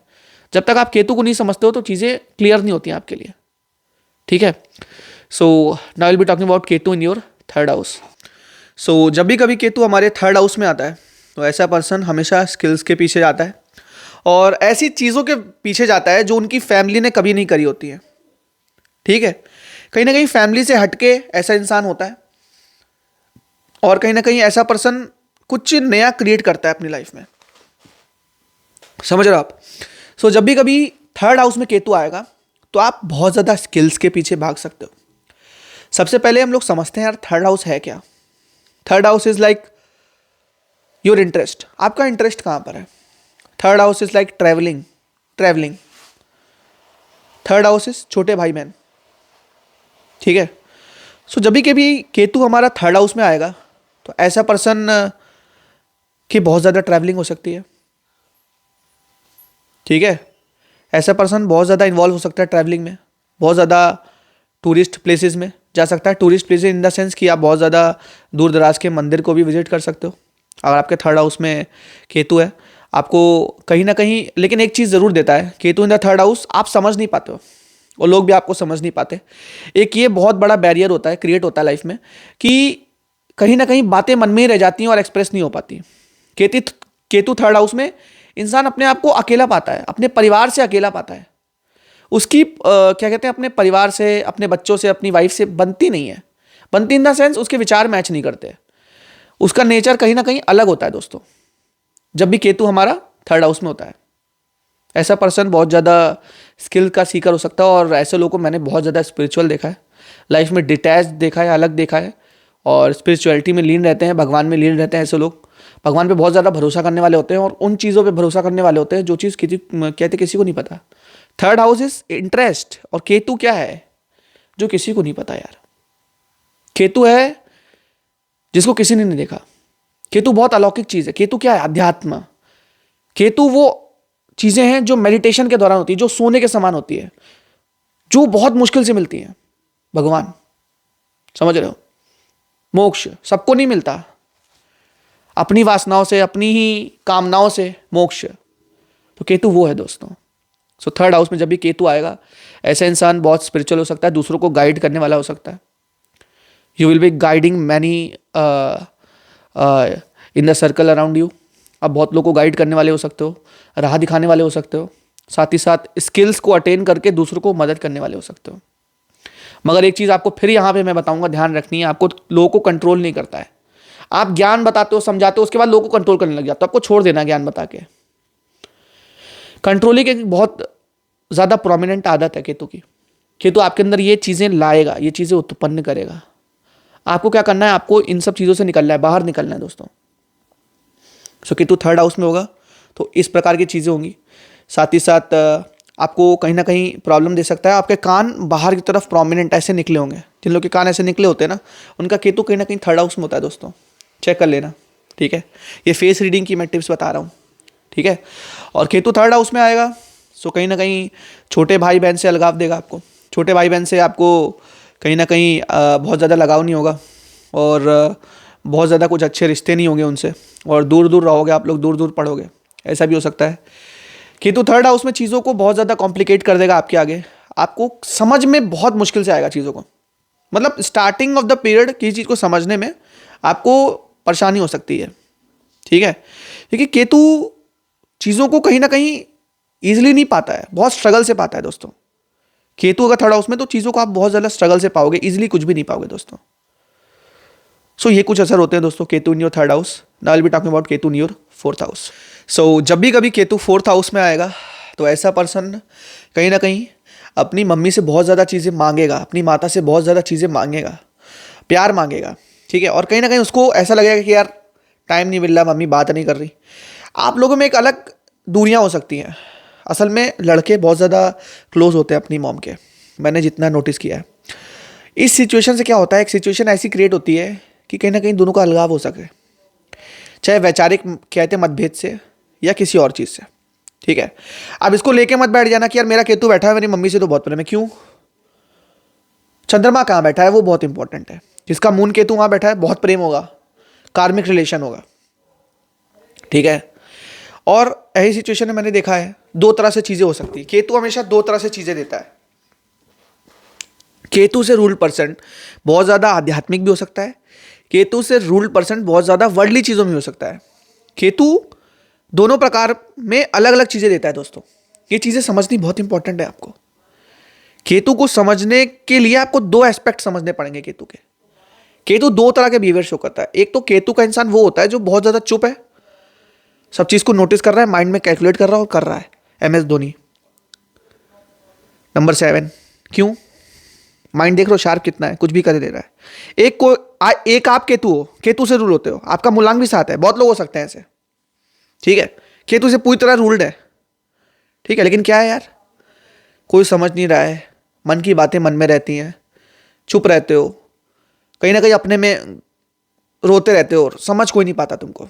जब तक आप केतु को नहीं समझते हो तो चीजें क्लियर नहीं होती आपके लिए। ठीक है, so now will be talking about Ketu in your third house. So जब भी कभी केतु हमारे थर्ड हाउस में आता है तो ऐसा पर्सन हमेशा स्किल्स के पीछे जाता है और ऐसी चीज़ों के पीछे जाता है जो उनकी फैमिली ने कभी नहीं करी होती है। ठीक है, कहीं ना कहीं फैमिली से हटके ऐसा इंसान होता है और कहीं ना कहीं ऐसा पर्सन कुछ नया क्रिएट करता है अपनी लाइफ में। समझ रहे हो आप? सो जब भी कभी थर्ड हाउस में केतु आएगा तो आप बहुत ज़्यादा स्किल्स के पीछे भाग सकते हो। सबसे पहले हम लोग समझते हैं यार थर्ड हाउस है क्या। Third house is like your interest. आपका इंटरेस्ट कहाँ पर है? Third house is like travelling. Third house is छोटे भाई बहन। ठीक है, सो जब भी कभी केतु हमारा थर्ड हाउस में आएगा तो ऐसा पर्सन की बहुत ज़्यादा ट्रैवलिंग हो सकती है। ठीक है, ऐसा पर्सन बहुत ज़्यादा इन्वॉल्व हो सकता है ट्रैवलिंग में, बहुत ज़्यादा टूरिस्ट प्लेसेस में जा सकता है। Tourist places in the sense कि आप बहुत ज़्यादा दूर दराज के मंदिर को भी विजिट कर सकते हो अगर आपके थर्ड हाउस में केतु है। आपको कहीं ना कहीं लेकिन एक चीज़ ज़रूर देता है Ketu in the third house, आप समझ नहीं पाते हो और लोग भी आपको समझ नहीं पाते। एक ये बहुत बड़ा बैरियर होता है, क्रिएट होता है लाइफ में कि कहीं ना कहीं बातें मन में ही रह जाती हैं और एक्सप्रेस नहीं हो पाती। केतु थर्ड हाउस में इंसान अपने आप को अकेला पाता है, अपने परिवार से अकेला पाता है। उसकी क्या कहते हैं, अपने परिवार से, अपने बच्चों से, अपनी वाइफ से बनती नहीं है। बनती इन द सेंस उसके विचार मैच नहीं करते, उसका नेचर कहीं ना कहीं अलग होता है दोस्तों जब भी केतु हमारा थर्ड हाउस में होता है। ऐसा पर्सन बहुत ज़्यादा स्किल का सीकर हो सकता है और ऐसे लोगों को मैंने बहुत ज़्यादा स्पिरिचुअल देखा है, लाइफ में डिटैच देखा है, अलग देखा है और स्पिरिचुअलिटी में लीन रहते हैं, भगवान में लीन रहते हैं। ऐसे लोग भगवान पे बहुत ज़्यादा भरोसा करने वाले होते हैं और उन चीज़ों पे भरोसा करने वाले होते हैं जो चीज़ किसी को नहीं पता। थर्ड हाउस इज इंटरेस्ट और केतु क्या है जो किसी को नहीं पता यार। केतु है जिसको किसी ने नहीं देखा। केतु बहुत अलौकिक चीज़ है। केतु क्या है? अध्यात्म। केतु वो चीज़ें हैं जो मेडिटेशन के दौरान होती है, जो सोने के समान होती है, जो बहुत मुश्किल से मिलती हैं। भगवान, समझ रहे हो? मोक्ष सबको नहीं मिलता, अपनी वासनाओं से, अपनी ही कामनाओं से मोक्ष। तो केतु वो है दोस्तों। सो थर्ड हाउस में जब भी केतु आएगा ऐसा इंसान बहुत स्पिरिचुअल हो सकता है, दूसरों को गाइड करने वाला हो सकता है। You will be guiding many in the circle around you. आप बहुत लोगों को गाइड करने वाले हो सकते हो, राह दिखाने वाले हो सकते हो, साथ ही साथ स्किल्स को अटेन करके दूसरों को मदद करने वाले हो सकते हो। मगर एक चीज़ आपको फिर यहाँ पे मैं बताऊंगा, ध्यान रखनी है, आपको लोगों को कंट्रोल नहीं करता है। आप ज्ञान बताते हो, समझाते हो, उसके बाद लोगों को कंट्रोल करने लग जाते हो। आपको छोड़ देना ज्ञान बता के। कंट्रोलिंग एक बहुत ज़्यादा प्रोमिनेंट आदत है केतु की। केतु आपके अंदर ये चीज़ें लाएगा, ये चीज़ें उत्पन्न करेगा। आपको क्या करना है? आपको इन सब चीज़ों से निकलना है, बाहर निकलना है दोस्तों। सो केतु थर्ड हाउस में होगा तो इस प्रकार की चीज़ें होंगी। साथ ही साथ आपको कहीं ना कहीं प्रॉब्लम दे सकता है। आपके कान बाहर की तरफ प्रोमिनेंट ऐसे निकले होंगे, जिन लोग के कान ऐसे निकले होते हैं ना, उनका केतु कहीं ना कहीं थर्ड हाउस में होता है दोस्तों। चेक कर लेना, ठीक है? ये फेस रीडिंग की मैं टिप्स बता रहा हूँ, ठीक है? और केतु थर्ड हाउस में आएगा सो कहीं ना कहीं छोटे भाई बहन से अलगाव देगा आपको। छोटे भाई बहन से आपको कहीं ना कहीं बहुत ज़्यादा लगाव नहीं होगा और बहुत ज़्यादा कुछ अच्छे रिश्ते नहीं होंगे उनसे और दूर दूर रहोगे आप लोग, दूर दूर पढ़ोगे, ऐसा भी हो सकता है। केतु थर्ड हाउस में चीज़ों को बहुत ज़्यादा कॉम्प्लिकेट कर देगा आपके आगे। आपको समझ में बहुत मुश्किल से आएगा चीज़ों को, मतलब स्टार्टिंग ऑफ द पीरियड किसी चीज़ को समझने में आपको परेशानी हो सकती है, ठीक है? क्योंकि केतु चीज़ों को कहीं ना कहीं ईजिली नहीं पाता है, बहुत स्ट्रगल से पाता है दोस्तों। केतु अगर थर्ड हाउस में तो चीज़ों को आप बहुत ज़्यादा स्ट्रगल से पाओगे, ईजिली कुछ भी नहीं पाओगे दोस्तों। सो ये कुछ असर होते हैं दोस्तों Ketu in your third house. Now I will be talking about Ketu in your fourth house. So जब भी कभी केतु फोर्थ हाउस में आएगा तो ऐसा पर्सन कहीं ना कहीं अपनी मम्मी से बहुत ज़्यादा चीज़ें मांगेगा, अपनी माता से बहुत ज़्यादा चीज़ें मांगेगा, प्यार मांगेगा, ठीक है? और कहीं ना कहीं उसको ऐसा लगेगा कि यार टाइम नहीं मिल रहा, मम्मी बात नहीं कर रही। आप लोगों में एक अलग दूरियां हो सकती हैं। असल में लड़के बहुत ज़्यादा क्लोज होते हैं अपनी मॉम के, मैंने जितना नोटिस किया है। इस सिचुएशन से क्या होता है, एक सिचुएशन ऐसी क्रिएट होती है कि कहीं ना कहीं दोनों का अलगाव हो सके, चाहे वैचारिक कहते मतभेद से या किसी और चीज़ से, ठीक है? अब इसको लेके मत बैठ जाना कि यार मेरा केतु बैठा है, मेरी मम्मी से तो बहुत प्रेम है। क्यों? चंद्रमा कहाँ बैठा है वो बहुत इंपॉर्टेंट है। जिसका मून केतु वहाँ बैठा है बहुत प्रेम होगा, कार्मिक रिलेशन होगा, ठीक है? और ऐसी सिचुएशन में मैंने देखा है दो तरह से चीज़ें हो सकती है। केतु हमेशा दो तरह से चीज़ें देता है। केतु से रूल्ड पर्सन बहुत ज़्यादा आध्यात्मिक भी हो सकता है, केतु से रूल्ड पर्सन बहुत ज़्यादा वर्ल्डली चीज़ों में हो सकता है। केतु दोनों प्रकार में अलग अलग चीजें देता है दोस्तों। ये चीजें समझनी बहुत इंपॉर्टेंट है आपको। केतु को समझने के लिए आपको दो एस्पेक्ट समझने पड़ेंगे केतु के। केतु दो तरह के बिहेवियर शो करता है। एक तो केतु का इंसान वो होता है जो बहुत ज्यादा चुप है, सब चीज को नोटिस कर रहा है, माइंड में कैलकुलेट कर रहा है और कर रहा है। MS धोनी। नंबर 7, क्यों? माइंड देख लो शार्प कितना है, कुछ भी कर दे रहा है। एक आप केतु हो, केतु से रूल होते हो, आपका मूलांक भी साथ है, बहुत लोग हो सकते हैं ऐसे, ठीक है, केतु से पूरी तरह रूल्ड है, ठीक है, लेकिन क्या है यार, कोई समझ नहीं रहा है, मन की बातें मन में रहती हैं, चुप रहते हो, कहीं ना कहीं अपने में रोते रहते हो और समझ कोई नहीं पाता तुमको,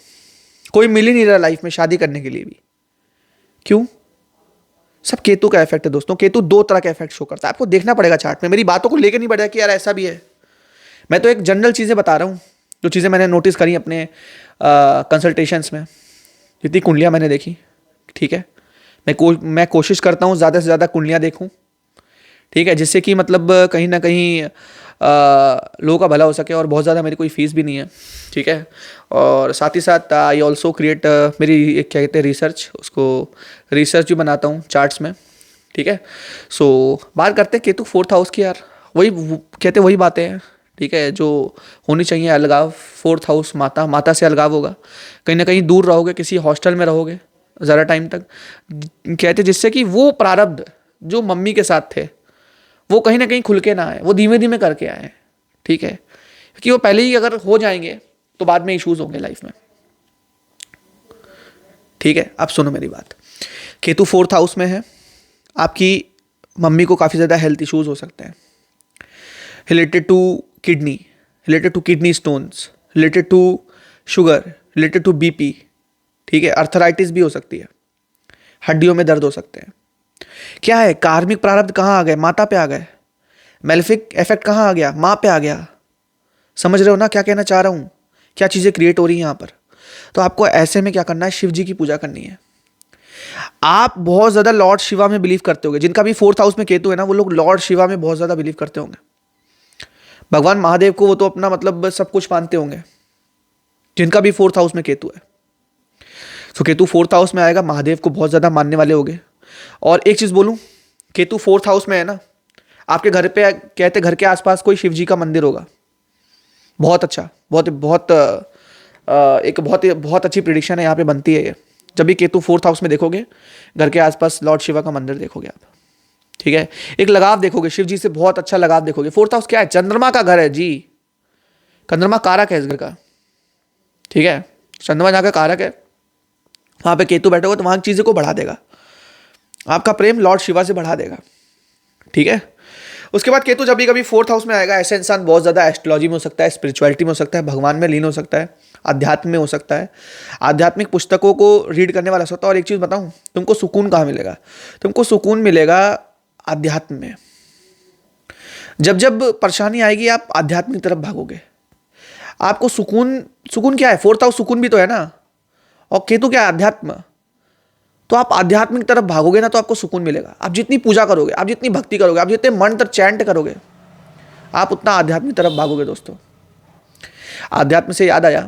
कोई मिल ही नहीं रहा लाइफ में शादी करने के लिए भी। क्यों? सब केतु का इफेक्ट है दोस्तों। केतु दो तरह का इफेक्ट शो करता है, आपको देखना पड़ेगा चार्ट में। मेरी बातों को लेकर नहीं बढ़ेगा कि यार ऐसा भी है, मैं तो एक जनरल चीजें बता रहा हूँ, जो चीजें मैंने नोटिस करी अपने कंसल्टेशंस में, जितनी कुंडलियां मैंने देखी, ठीक है, मैं कोशिश करता हूँ ज़्यादा से ज़्यादा कुंडलियाँ देखूँ, ठीक है, जिससे कि मतलब कहीं ना कहीं लोगों का भला हो सके, और बहुत ज़्यादा मेरी कोई फीस भी नहीं है, ठीक है। और साथ ही साथ आई ऑल्सो क्रिएट मेरी एक क्या कहते हैं रिसर्च, उसको रिसर्च भी बनाता हूँ चार्ट्स में, ठीक है। सो बात करते हैं केतु 4th हाउस की यार, कहते वही बातें हैं, ठीक है, जो होनी चाहिए। अलगाव, 4th हाउस माता से अलगाव होगा, कहीं ना कहीं दूर रहोगे, किसी हॉस्टल में रहोगे ज़्यादा टाइम तक, कहते जिससे कि वो प्रारब्ध जो मम्मी के साथ थे वो कहीं ना कहीं खुल के ना आए, वो धीमे धीमे करके आए, ठीक है, क्योंकि वो पहले ही अगर हो जाएंगे तो बाद में इश्यूज होंगे लाइफ में, ठीक है। अब सुनो मेरी बात, केतु 4th हाउस में है, आपकी मम्मी को काफ़ी ज़्यादा हेल्थ इश्यूज हो सकते हैं, related to kidney stones, related to sugar, related to BP, ठीक है, अर्थराइटिस भी हो सकती है, हड्डियों में दर्द हो सकते हैं। क्या है, कार्मिक प्रारब्ध कहाँ आ गए? माता पे आ गए। मेलेफिक इफेक्ट कहाँ आ गया? माँ पे आ गया। समझ रहे हो ना क्या कहना चाह रहा हूँ, क्या चीजें क्रिएट हो रही हैं यहाँ पर। तो आपको ऐसे में क्या करना है, शिव जी की पूजा करनी है। आप बहुत ज्यादा लॉर्ड शिवा में बिलीव करते होंगे, जिनका भी 4th हाउस में केतु है ना, वो लोग लॉर्ड शिवा में बहुत ज्यादा बिलीव करते होंगे। भगवान महादेव को वो तो अपना मतलब सब कुछ मानते होंगे, जिनका भी 4th हाउस में केतु है। तो केतु 4th हाउस में आएगा, महादेव को बहुत ज्यादा मानने वाले होंगे। और एक चीज बोलूं, केतु 4th हाउस में है ना, आपके घर पे कहते घर के आसपास कोई शिव जी का मंदिर होगा, बहुत अच्छा, बहुत बहुत एक बहुत अच्छी प्रिडिक्शन है यहाँ पे बनती है ये। जब भी केतु 4th हाउस में देखोगे, घर के आसपास लॉर्ड शिवा का मंदिर देखोगे आप, ठीक है, एक लगाव देखोगे शिव जी से, बहुत अच्छा लगाव देखोगे। 4th हाउस क्या है? चंद्रमा का घर है जी, चंद्रमा कारक है इस घर का, ठीक है, चंद्रमा जहाँ का कारक है, वहां पे केतु बैठोगे तो वहां की चीजें को बढ़ा देगा, आपका प्रेम लॉर्ड शिवा से बढ़ा देगा, ठीक है। उसके बाद केतु जब भी कभी 4th हाउस में आएगा, ऐसे इंसान बहुत ज़्यादा एस्ट्रोलॉजी में हो सकता है, स्पिरिचुअलिटी में हो सकता है, भगवान में लीन हो सकता है, अध्यात्म में हो सकता है, आध्यात्मिक पुस्तकों को रीड करने वाला होता है। और एक चीज़ बताऊं, तुमको सुकून कहाँ मिलेगा? तुमको सुकून मिलेगा अध्यात्म में। जब जब परेशानी आएगी आप आध्यात्मिक तरफ भागोगे, आपको सुकून क्या है? 4th हाउस सुकून भी तो है ना, और केतु क्या है? अध्यात्म। तो आप आध्यात्मिक तरफ भागोगे ना तो आपको सुकून मिलेगा। आप जितनी पूजा करोगे, आप जितनी भक्ति करोगे, आप जितने मंत्र चैंट करोगे, आप उतना आध्यात्मिक तरफ भागोगे दोस्तों। आध्यात्म से याद आया,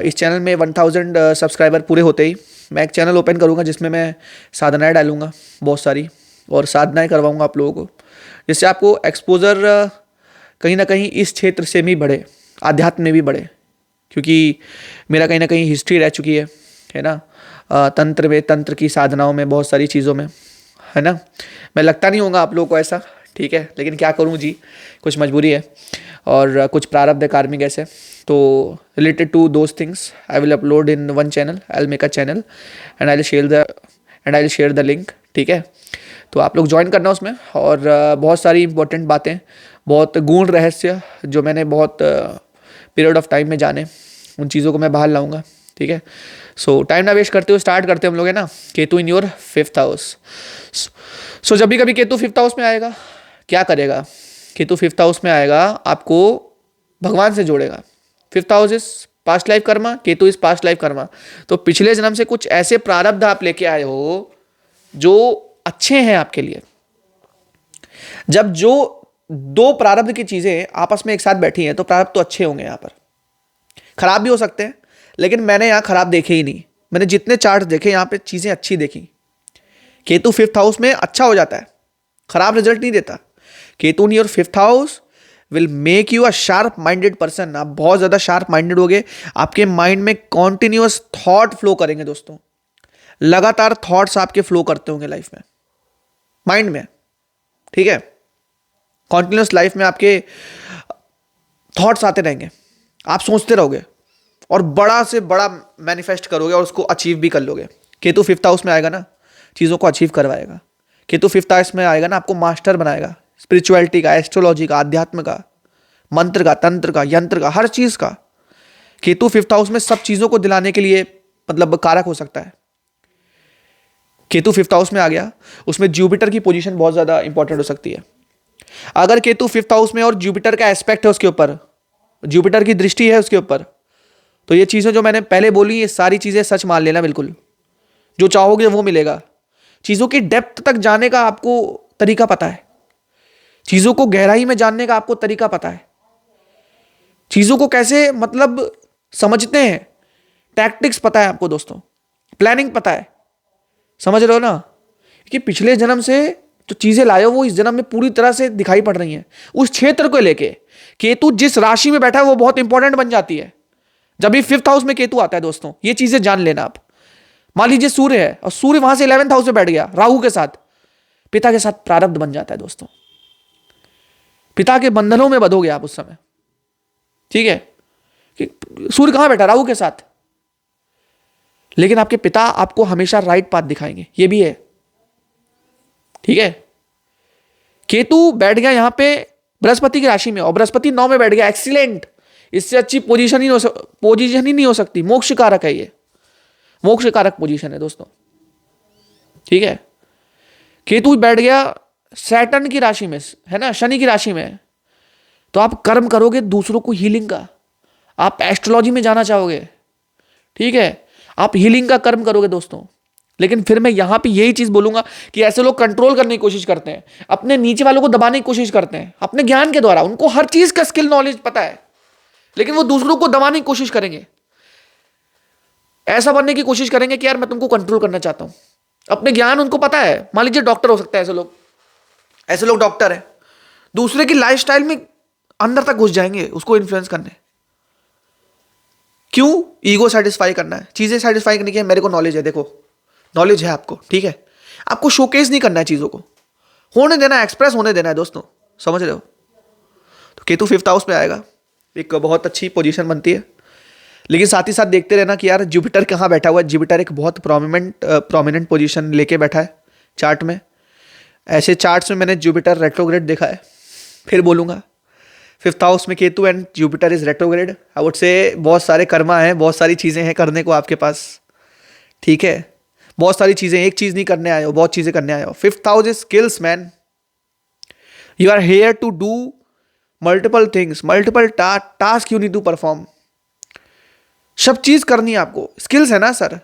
इस चैनल में 1000 सब्सक्राइबर पूरे होते ही मैं एक चैनल ओपन करूंगा जिसमें मैं साधनाएं डालूंगा बहुत सारी, और साधनाएं करवाऊंगा आप लोगों को, जिससे आपको एक्सपोजर कहीं ना कहीं इस क्षेत्र से भी बढ़े, आध्यात्म में भी बढ़े, क्योंकि मेरा कहीं ना कहीं हिस्ट्री रह चुकी है ना, तंत्र में, तंत्र की साधनाओं में, बहुत सारी चीज़ों में, है ना। मैं लगता नहीं होगा आप लोगों को ऐसा, ठीक है, लेकिन क्या करूं जी, कुछ मजबूरी है और कुछ प्रारब्ध है कार्मिक ऐसे। तो related to those things I will upload in one channel, I will make a channel and I will share the link, ठीक है। तो आप लोग ज्वाइन करना उसमें, और बहुत सारी इंपॉर्टेंट बातें, बहुत गूढ़ रहस्य जो मैंने बहुत पीरियड ऑफ टाइम में जाने, उन चीज़ों को मैं बाहर लाऊंगा, ठीक है। सो टाइम ना वेस्ट करते हुए स्टार्ट करते हम लोग, है ना। Ketu in your 5th house. So जब भी कभी केतु 5th हाउस में आएगा, क्या करेगा? केतु 5th हाउस में आएगा, आपको भगवान से जोड़ेगा। 5th house is past life Karma, Ketu is past life Karma. तो पिछले जन्म से कुछ ऐसे प्रारब्ध आप लेके आए हो जो अच्छे हैं आपके लिए। जब जो दो प्रारब्ध की चीजें आपस में एक साथ बैठी हैं तो प्रारब्ध तो अच्छे होंगे। यहाँ पर खराब भी हो सकते हैं, लेकिन मैंने यहां खराब देखे ही नहीं। मैंने जितने चार्ट देखे यहाँ पे चीजें अच्छी देखी। केतु 5th हाउस में अच्छा हो जाता है, खराब रिजल्ट नहीं देता। Ketu in your 5th house will make you a sharp minded person. आप बहुत ज्यादा शार्प माइंडेड होगे, आपके माइंड में कॉन्टिन्यूअस थॉट फ्लो करेंगे दोस्तों, लगातार थॉट्स आपके फ्लो करते होंगे लाइफ में, माइंड में, ठीक है। कॉन्टिन्यूअस लाइफ में आपके थॉट्स आते रहेंगे, आप सोचते रहोगे और बड़ा से बड़ा मैनिफेस्ट करोगे और उसको अचीव भी कर लोगे। केतु 5th हाउस में आएगा ना, चीज़ों को अचीव करवाएगा। केतु 5th हाउस में आएगा ना, आपको मास्टर बनाएगा, स्पिरिचुअलिटी का, एस्ट्रोलॉजी का, आध्यात्म का, मंत्र का, तंत्र का, यंत्र का, हर चीज़ का। केतु 5th हाउस में सब चीज़ों को दिलाने के लिए मतलब कारक हो सकता है। केतु 5th हाउस में आ गया, उसमें जुपिटर की पोजीशन बहुत ज़्यादा इंपॉर्टेंट हो सकती है। अगर केतु 5th हाउस में और जुपिटर का एस्पेक्ट है उसके ऊपर, जुपिटर की दृष्टि है उसके ऊपर, तो ये चीज़ें जो मैंने पहले बोली ये सारी चीज़ें सच मान लेना बिल्कुल। जो चाहोगे वो मिलेगा। चीज़ों की डेप्थ तक जाने का आपको तरीका पता है, चीज़ों को गहराई में जानने का आपको तरीका पता है, चीज़ों को कैसे मतलब समझते हैं, टैक्टिक्स पता है आपको दोस्तों, प्लानिंग पता है। समझ रहे हो ना कि पिछले जन्म से जो चीज़ें लाए हो वो इस जन्म में पूरी तरह से दिखाई पड़ रही हैं। उस क्षेत्र को लेके केतु जिस राशि में बैठा है वो बहुत इंपॉर्टेंट बन जाती है। जब भी 5th हाउस में केतु आता है दोस्तों, ये चीजें जान लेना आप। मान लीजिए सूर्य है और सूर्य वहां से 11th हाउस में बैठ गया राहु के साथ, पिता के साथ प्रारब्ध बन जाता है दोस्तों। पिता के बंधनों में बंधोगे आप उस समय, ठीक है, कि सूर्य कहां बैठा, राहु के साथ, लेकिन आपके पिता आपको हमेशा राइट पाथ दिखाएंगे, ये भी है, ठीक है। केतु बैठ गया यहां पे बृहस्पति की राशि में और बृहस्पति 9 में बैठ गया, एक्सीलेंट। इससे अच्छी पोजीशन ही नहीं हो सकती। मोक्ष कारक है ये, मोक्ष कारक पोजीशन है दोस्तों, ठीक है। केतु बैठ गया सैटर्न की राशि में, है ना, शनि की राशि में, तो आप कर्म करोगे दूसरों को हीलिंग का, आप एस्ट्रोलॉजी में जाना चाहोगे, ठीक है, आप हीलिंग का कर्म करोगे दोस्तों। लेकिन फिर मैं यहां पे यही चीज बोलूंगा कि ऐसे लोग कंट्रोल करने की कोशिश करते हैं, अपने नीचे वालों को दबाने की कोशिश करते हैं अपने ज्ञान के द्वारा। उनको हर चीज का स्किल नॉलेज पता है, लेकिन वो दूसरों को दबाने की कोशिश करेंगे, ऐसा बनने की कोशिश करेंगे कि यार मैं तुमको कंट्रोल करना चाहता हूं। अपने ज्ञान उनको पता है। मान लीजिए डॉक्टर हो सकता है, ऐसे लोग डॉक्टर है, दूसरे की लाइफस्टाइल में अंदर तक घुस जाएंगे उसको इन्फ्लुएंस करने। क्यों? ईगो सेटिस्फाई करना है, चीजें सेटिस्फाई करने की। मेरे को नॉलेज है, देखो नॉलेज है आपको, ठीक है, आपको शोकेस नहीं करना है, चीजों को होने देना है, एक्सप्रेस होने देना है दोस्तों, समझ रहे हो। तो केतु 5th हाउस में आएगा, एक बहुत अच्छी पोजीशन बनती है। लेकिन साथ ही साथ देखते रहना कि यार जुपिटर कहाँ बैठा हुआ है। जुपिटर एक बहुत प्रोमिनेंट पोजीशन लेके बैठा है चार्ट में। ऐसे चार्ट्स में मैंने जुपिटर रेट्रोग्रेड देखा है, फिर बोलूंगा 5th हाउस में Ketu and Jupiter is retrograde. I would say बहुत सारे कर्मा हैं, बहुत सारी चीज़ें हैं करने को आपके पास, ठीक है, बहुत सारी चीज़ें, एक चीज़ नहीं करने आए हो, बहुत चीज़ें करने आए हो। 5th house is skills man, you are here to do multiple things, multiple task you need to perform. सब चीज करनी है आपको, स्किल्स है ना सर,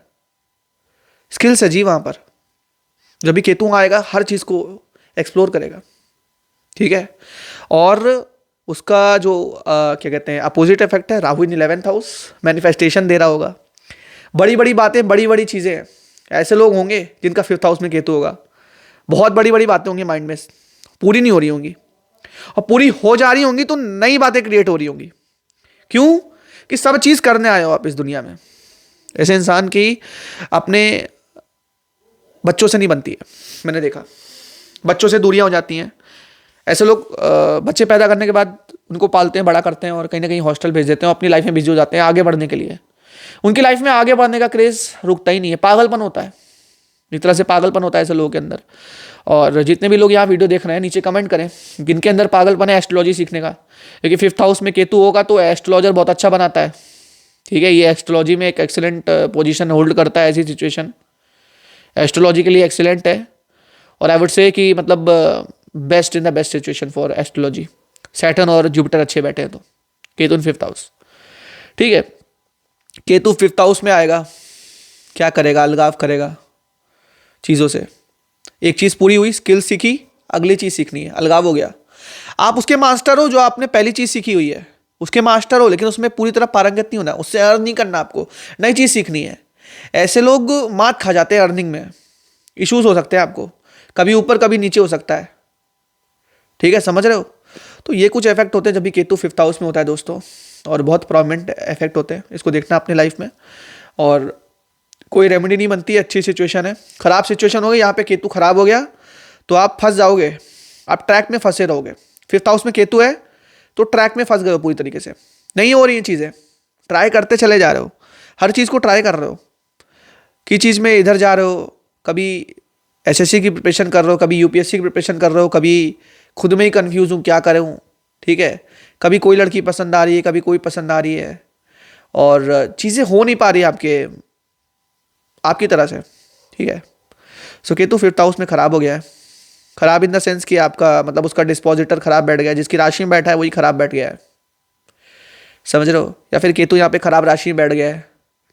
स्किल्स है जी वहां पर। जब भी केतु आएगा हर चीज को एक्सप्लोर करेगा, ठीक है। और उसका जो क्या कहते हैं अपोजिट इफेक्ट है, राहु इन 11th हाउस, मैनिफेस्टेशन दे रहा होगा, बड़ी बड़ी बातें, बड़ी बड़ी चीजें हैं। ऐसे लोग होंगे जिनका 5th हाउस में केतु होगा, बहुत बड़ी बड़ी बातें होंगी माइंड में, पूरी नहीं हो रही होंगी, और पूरी हो जा रही होंगी तो नई बातें क्रिएट हो रही होंगी। क्यों? कि सब चीज करने आए हो आप इस दुनिया में। ऐसे इंसान की अपने बच्चों से नहीं बनती है, मैंने देखा, बच्चों से दूरियां हो जाती हैं। ऐसे लोग बच्चे पैदा करने के बाद उनको पालते हैं, बड़ा करते हैं और कहीं ना कहीं हॉस्टल भेज देते हैं, अपनी लाइफ में बिजी हो जाते हैं आगे बढ़ने के लिए। उनकी लाइफ में आगे बढ़ने का क्रेज रुकता ही नहीं है, पागलपन होता है, एक तरह से पागलपन होता है ऐसे लोगों के अंदर। और जितने भी लोग यहाँ वीडियो देख रहे हैं नीचे कमेंट करें जिनके अंदर पागलपन है एस्ट्रोलॉजी सीखने का, क्योंकि 5th हाउस में केतु होगा तो एस्ट्रोलॉजर बहुत अच्छा बनाता है, ठीक है। ये एस्ट्रोलॉजी में एक एक्सीलेंट पोजीशन होल्ड करता है, ऐसी सिचुएशन एस्ट्रोलॉजी के लिए एक्सीलेंट है। और आई वुड से कि मतलब best in the best situation for astrology. Saturn और जुपिटर अच्छे बैठे हैं तो केतु इन 5th हाउस, ठीक है। केतु 5th हाउस में आएगा, क्या करेगा? अलगाव करेगा चीज़ों से। एक चीज़ पूरी हुई, स्किल सीखी, अगली चीज़ सीखनी है, अलगाव हो गया। आप उसके मास्टर हो जो आपने पहली चीज़ सीखी हुई है, उसके मास्टर हो, लेकिन उसमें पूरी तरह पारंगत नहीं होना, उससे अर्न नहीं करना, आपको नई चीज़ सीखनी है। ऐसे लोग मात खा जाते हैं अर्निंग में, इश्यूज हो सकते हैं आपको, कभी ऊपर कभी नीचे हो सकता है, ठीक है, समझ रहे हो। तो ये कुछ इफेक्ट होते हैं जब भी केतु 5th हाउस में होता है दोस्तों, और बहुत प्रोमिनेंट इफेक्ट होते हैं, इसको देखना अपने लाइफ में। और कोई रेमेडी नहीं बनती है, अच्छी सिचुएशन है, खराब सिचुएशन हो गई, यहाँ पे केतु खराब हो गया तो आप फंस जाओगे, आप ट्रैक में फंसे रहोगे। 5th हाउस में केतु है तो ट्रैक में फंस गए हो पूरी तरीके से, नहीं हो रही हैं चीज़ें, ट्राई करते चले जा रहे हो, हर चीज़ को ट्राई कर रहे हो, की चीज़ में इधर जा रहे हो, कभी एसएससी की प्रिपरेशन कर रहे हो, कभी यूपीएससी की प्रिपरेशन कर रहे हो, कभी खुद में ही कंफ्यूज हूँ क्या करूँ, ठीक है, कभी कोई लड़की पसंद आ रही है, कभी कोई पसंद आ रही है, और चीज़ें हो नहीं पा रही आपकी तरह से, ठीक है। सो केतु 5th हाउस में खराब हो गया है, खराब इन द सेंस कि आपका मतलब उसका डिस्पोजिटर खराब बैठ गया है, जिसकी राशि में बैठा है वही खराब बैठ गया है, समझ रहे हो, या फिर केतु यहाँ पे खराब राशि में बैठ गया है,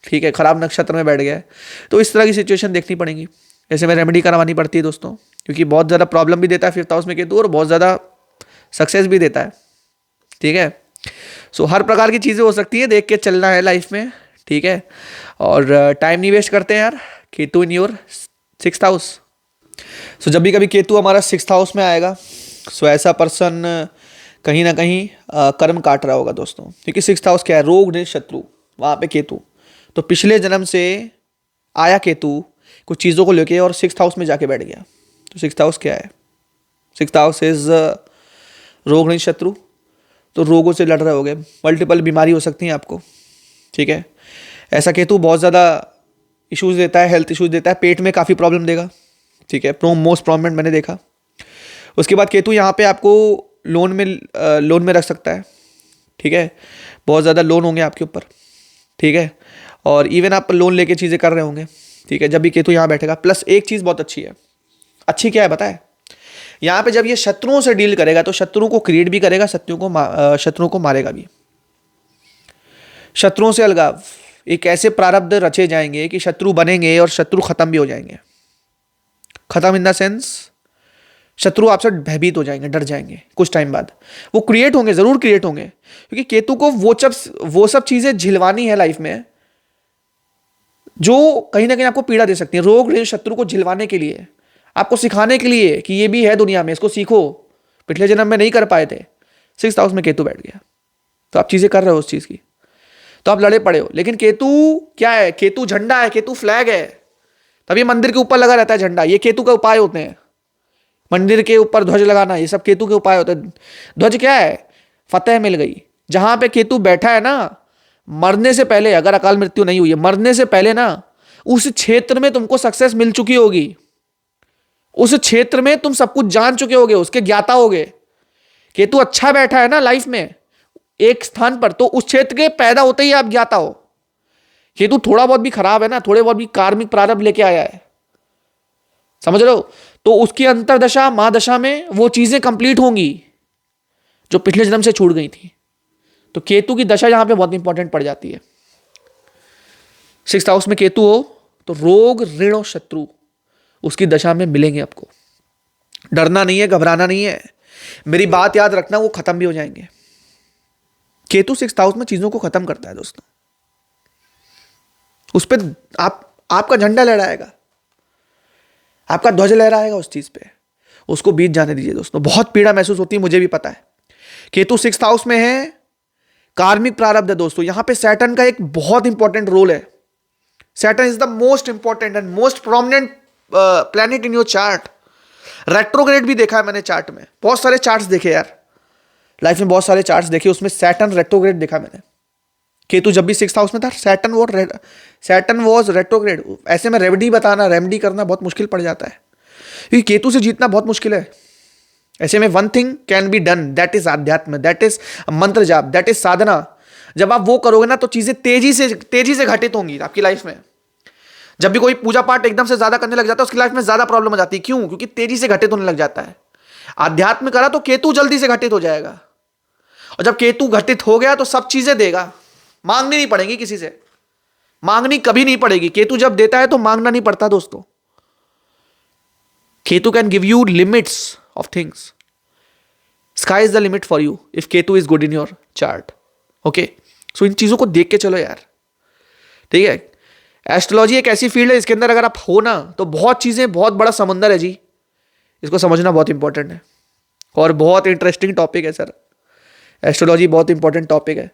ठीक है, खराब नक्षत्र में बैठ गया है, तो इस तरह की सिचुएशन देखनी पड़ेगी, ऐसे में रेमेडी करवानी पड़ती है दोस्तों, क्योंकि बहुत ज़्यादा प्रॉब्लम भी देता है 5th हाउस में केतु, और बहुत ज़्यादा सक्सेस भी देता है, ठीक है। सो हर प्रकार की चीज़ें हो सकती हैं, देख के चलना है लाइफ में, ठीक है, और टाइम नहीं वेस्ट करते हैं यार, Ketu in your 6th house. So जब भी कभी केतु हमारा 6th हाउस में आएगा, सो ऐसा पर्सन कहीं ना कहीं कर्म काट रहा होगा दोस्तों, क्योंकि 6th हाउस क्या है, रोग ने शत्रु, वहाँ पे केतु, तो पिछले जन्म से आया केतु कुछ चीज़ों को लेके और 6th हाउस में जाके बैठ गया। तो 6th हाउस क्या है, 6th हाउस इज रोग नहीं शत्रु, तो रोगों से लड़ रहे होगे, मल्टीपल बीमारी हो सकती हैं आपको, ठीक है। ऐसा केतु बहुत ज़्यादा इश्यूज देता है, हेल्थ इश्यूज देता है, पेट में काफ़ी प्रॉब्लम देगा, ठीक है, मोस्ट प्रॉमिनेंट मैंने देखा। उसके बाद केतु यहाँ पे आपको लोन में रख सकता है, ठीक है, बहुत ज़्यादा लोन होंगे आपके ऊपर, ठीक है, और इवन आप लोन लेके चीज़ें कर रहे होंगे, ठीक है, जब भी केतु यहाँ बैठेगा। प्लस एक चीज़ बहुत अच्छी है, अच्छी क्या है पता है, यहाँ पे जब ये शत्रुओं से डील करेगा तो शत्रुओं को क्रिएट भी करेगा, शत्रुओं को मारेगा भी। शत्रुओं से अलगाव, एक ऐसे प्रारब्ध रचे जाएंगे कि शत्रु बनेंगे और शत्रु खत्म भी हो जाएंगे, खत्म इन द सेंस शत्रु आपसे भयभीत हो जाएंगे, डर जाएंगे कुछ टाइम बाद, वो क्रिएट होंगे, जरूर क्रिएट होंगे, क्योंकि केतु को वो सब चीजें झिलवानी है लाइफ में जो कहीं ना कहीं आपको पीड़ा दे सकती है, रोग ऋण शत्रु को झिलवाने के लिए, आपको सिखाने के लिए कि ये भी है दुनिया में, इसको सीखो, पिछले जन्म में नहीं कर पाए थे। 6th हाउस में केतु बैठ गया तो आप चीजें कर रहे हो उस चीज की, तो आप लड़े पड़े हो, लेकिन केतु क्या है, केतु झंडा है, केतु फ्लैग है, तभी मंदिर के ऊपर लगा रहता है झंडा, ये केतु का उपाय होते हैं, मंदिर के ऊपर ध्वज लगाना, ये सब केतु के उपाय होते हैं। ध्वज क्या है, फतेह मिल गई, जहां पे केतु बैठा है ना, मरने से पहले, अगर अकाल मृत्यु नहीं हुई है, मरने से पहले ना उस क्षेत्र में तुमको सक्सेस मिल चुकी होगी, उस क्षेत्र में तुम सब कुछ जान चुके होगे, उसके ज्ञाता होगे। केतु अच्छा बैठा है ना लाइफ में एक स्थान पर, तो उस क्षेत्र के पैदा होते ही आप ज्ञाता हो। केतु थोड़ा बहुत भी खराब है ना, थोड़े बहुत भी कार्मिक प्रारब्ध लेके आया है, समझ रहे हो, तो उसकी अंतरदशा महादशा में वो चीजें कंप्लीट होंगी जो पिछले जन्म से छूट गई थी। तो केतु की दशा यहां पे बहुत इंपॉर्टेंट पड़ जाती है। 6th हाउस में केतु हो तो रोग ऋण और शत्रु उसकी दशा में मिलेंगे आपको, डरना नहीं है, घबराना नहीं है, मेरी बात याद रखना, वो खत्म भी हो जाएंगे। केतु 6th हाउस में चीजों को खत्म करता है दोस्तों, उस पर आपका झंडा लहराएगा, आपका ध्वज लहराएगा उस चीज पे, उसको बीत जाने दीजिए दोस्तों। बहुत पीड़ा महसूस होती है, मुझे भी पता है। केतु 6th हाउस में है, कार्मिक प्रारब्ध है दोस्तों। यहां पे सैटर्न का एक बहुत इंपॉर्टेंट रोल है। Saturn is the most important and most prominent planet in your chart. Retrograde भी देखा है मैंने चार्ट में, बहुत सारे चार्ट्स देखे यार लाइफ में, बहुत सारे चार्ट्स देखे, उसमें सैटर्न रेट्रोग्रेड देखा मैंने। केतु जब भी 6th हाउस में था, सैटर्न वॉज रेट्रोग्रेड। ऐसे में रेमेडी करना बहुत मुश्किल पड़ जाता है, क्योंकि केतु से जीतना बहुत मुश्किल है। ऐसे में one thing can be done, that is आध्यात्म, दैट इज मंत्र जाप, दैट इज साधना। जब आप वो करोगे ना तो चीजें तेजी से घटित होंगी आपकी लाइफ में। जब भी कोई पूजा पाठ एकदम से ज्यादा करने लग जाता है, उसकी लाइफ में ज्यादा प्रॉब्लम हो जाती है। क्यों? क्योंकि तेजी से घटित होने लग जाता है। आध्यात्म करा तो केतु जल्दी से घटित हो जाएगा, और जब केतु घटित हो गया तो सब चीजें देगा, मांगनी नहीं पड़ेगी किसी से, मांगनी कभी नहीं पड़ेगी। केतु जब देता है तो मांगना नहीं पड़ता दोस्तों। Ketu can give you limits of things, sky is the limit for you if Ketu is good in your chart. Okay, so इन चीजों को देख के चलो यार, ठीक है। एस्ट्रोलॉजी एक ऐसी फील्ड है इसके अंदर अगर आप हो ना तो बहुत चीजें, बहुत बड़ा समंदर है जी, इसको समझना बहुत इंपॉर्टेंट है और बहुत इंटरेस्टिंग टॉपिक है सर। एस्ट्रोलॉजी बहुत इंपॉर्टेंट टॉपिक है,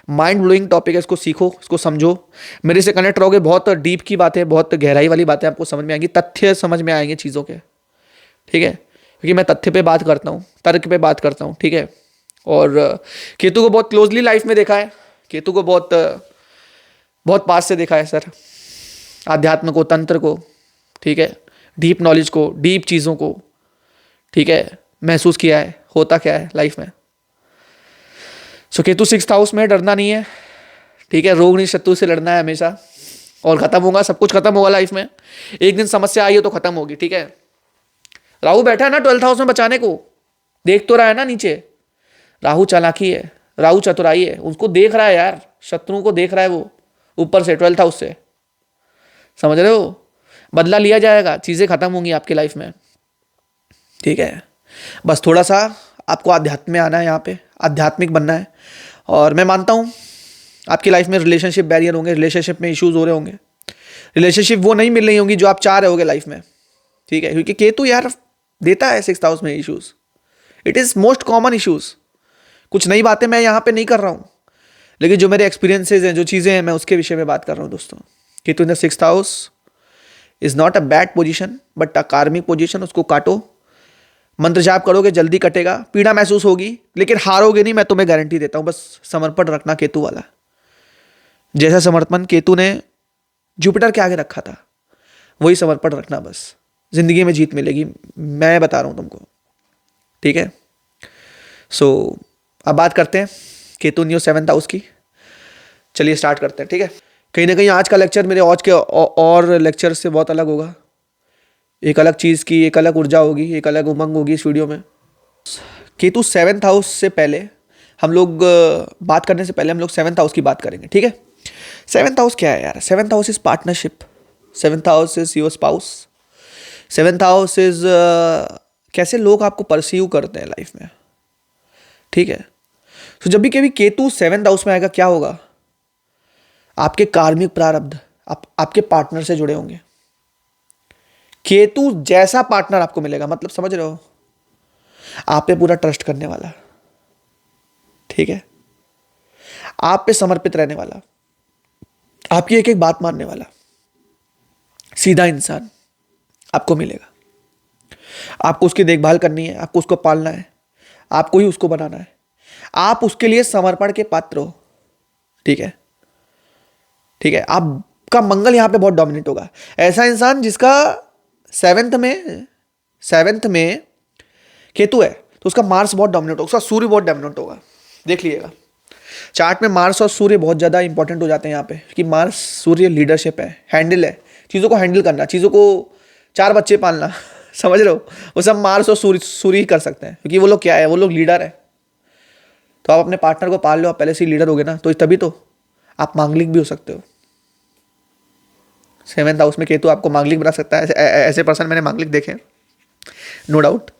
माइंड ब्लोइंग टॉपिक है, इसको सीखो, इसको समझो, मेरे से कनेक्ट रहोगे, बहुत डीप की बातें, बहुत गहराई वाली बातें आपको समझ में आएंगी, तथ्य समझ में आएंगे चीज़ों के, ठीक है, क्योंकि मैं तथ्य पे बात करता हूँ, तर्क पे बात करता हूँ, ठीक है। और केतु को बहुत क्लोजली लाइफ में देखा है, केतु को बहुत बहुत पास से देखा है सर, आध्यात्म को, तंत्र को, ठीक है, डीप नॉलेज को, डीप चीज़ों को, ठीक है, महसूस किया है होता क्या है लाइफ में। सो केतु 6th हाउस में, डरना नहीं है, ठीक है, रोग नहीं शत्रु से लड़ना है हमेशा, और खत्म होगा, सब कुछ खत्म होगा लाइफ में, एक दिन समस्या आई है तो खत्म होगी, ठीक है। राहु बैठा है ना 12th हाउस में बचाने को, देख तो रहा है ना नीचे, राहु चालाकी है, राहु चतुराई है, उसको देख रहा है यार, शत्रुओं को देख रहा है वो ऊपर से 12th हाउस से, समझ रहे हो, बदला लिया जाएगा, चीजें खत्म होंगी आपकी लाइफ में, ठीक है। बस थोड़ा सा आपको आध्यात्म में आना है, यहाँ पे आध्यात्मिक बनना है, और मैं मानता हूँ आपकी लाइफ में रिलेशनशिप बैरियर होंगे, रिलेशनशिप में इश्यूज हो रहे होंगे, रिलेशनशिप वो नहीं मिल रही होंगी जो आप चाह रहे होगे लाइफ में, ठीक है, क्योंकि केतु यार देता है 6th हाउस में issues, it is most common issues. कुछ नई बातें मैं यहाँ पे नहीं कर रहा हूँ, लेकिन जो मेरे एक्सपीरियंसेस हैं, जो चीज़ें हैं, मैं उसके विषय में बात कर रहा हूँ दोस्तों। Ketu in the 6th house is not a bad position but a karmic position, उसको काटो, मंत्र जाप करोगे जल्दी कटेगा, पीड़ा महसूस होगी लेकिन हारोगे नहीं, मैं तुम्हें गारंटी देता हूं। बस समर्पण रखना केतु वाला, जैसा समर्पण केतु ने जुपिटर के आगे रखा था वही समर्पण रखना, बस जिंदगी में जीत मिलेगी, मैं बता रहा हूं तुमको, ठीक है। सो अब बात करते हैं केतु न्यू 7th हाउस की, चलिए स्टार्ट करते हैं, ठीक है। कहीं ना कहीं आज का लेक्चर मेरे आज के और लेक्चर से बहुत अलग होगा, एक अलग चीज़ की, एक अलग ऊर्जा होगी, एक अलग उमंग होगी इस वीडियो में। केतु 7th हाउस से पहले हम लोग बात करने से पहले हम लोग 7th हाउस की बात करेंगे, ठीक है। 7th हाउस क्या है यार? 7th house is partnership, 7th house is your spouse, 7th house is कैसे लोग आपको परसीव करते हैं लाइफ में, ठीक है। तो जब भी कभी केतु 7th हाउस में आएगा क्या होगा, आपके कार्मिक प्रारब्ध आपके पार्टनर से जुड़े होंगे। केतु जैसा पार्टनर आपको मिलेगा, मतलब समझ रहे हो, आप पे पूरा ट्रस्ट करने वाला, ठीक है, आप पे समर्पित रहने वाला, आपकी एक एक बात मानने वाला सीधा इंसान आपको मिलेगा। आपको उसकी देखभाल करनी है, आपको उसको पालना है, आपको ही उसको बनाना है, आप उसके लिए समर्पण के पात्र हो, ठीक है, ठीक है। आपका मंगल यहां पे बहुत डोमिनेट होगा, ऐसा इंसान जिसका 7th में केतु है तो उसका मार्स बहुत डोमिनेट होगा, उसका सूर्य बहुत डोमिनेट होगा। देख लीजिएगा चार्ट में मार्स और सूर्य बहुत ज़्यादा इंपॉर्टेंट हो जाते हैं यहाँ पे, क्योंकि मार्स सूर्य लीडरशिप है, हैंडल है, चीज़ों को हैंडल करना, चीज़ों को 4 बच्चे पालना समझ रहे हो, वो सब मार्स और सूर्य ही कर सकते हैं, क्योंकि वो लोग क्या है, वो लोग लीडर है। तो आप अपने पार्टनर को पाल लो, आप पहले से ही लीडर हो गए ना, तो तभी तो आप मांगलिक भी हो सकते हो। 7th हाउस में केतु आपको मांगलिक बना सकता है, ऐसे पर्सन मैंने मांगलिक देखे, नो डाउट।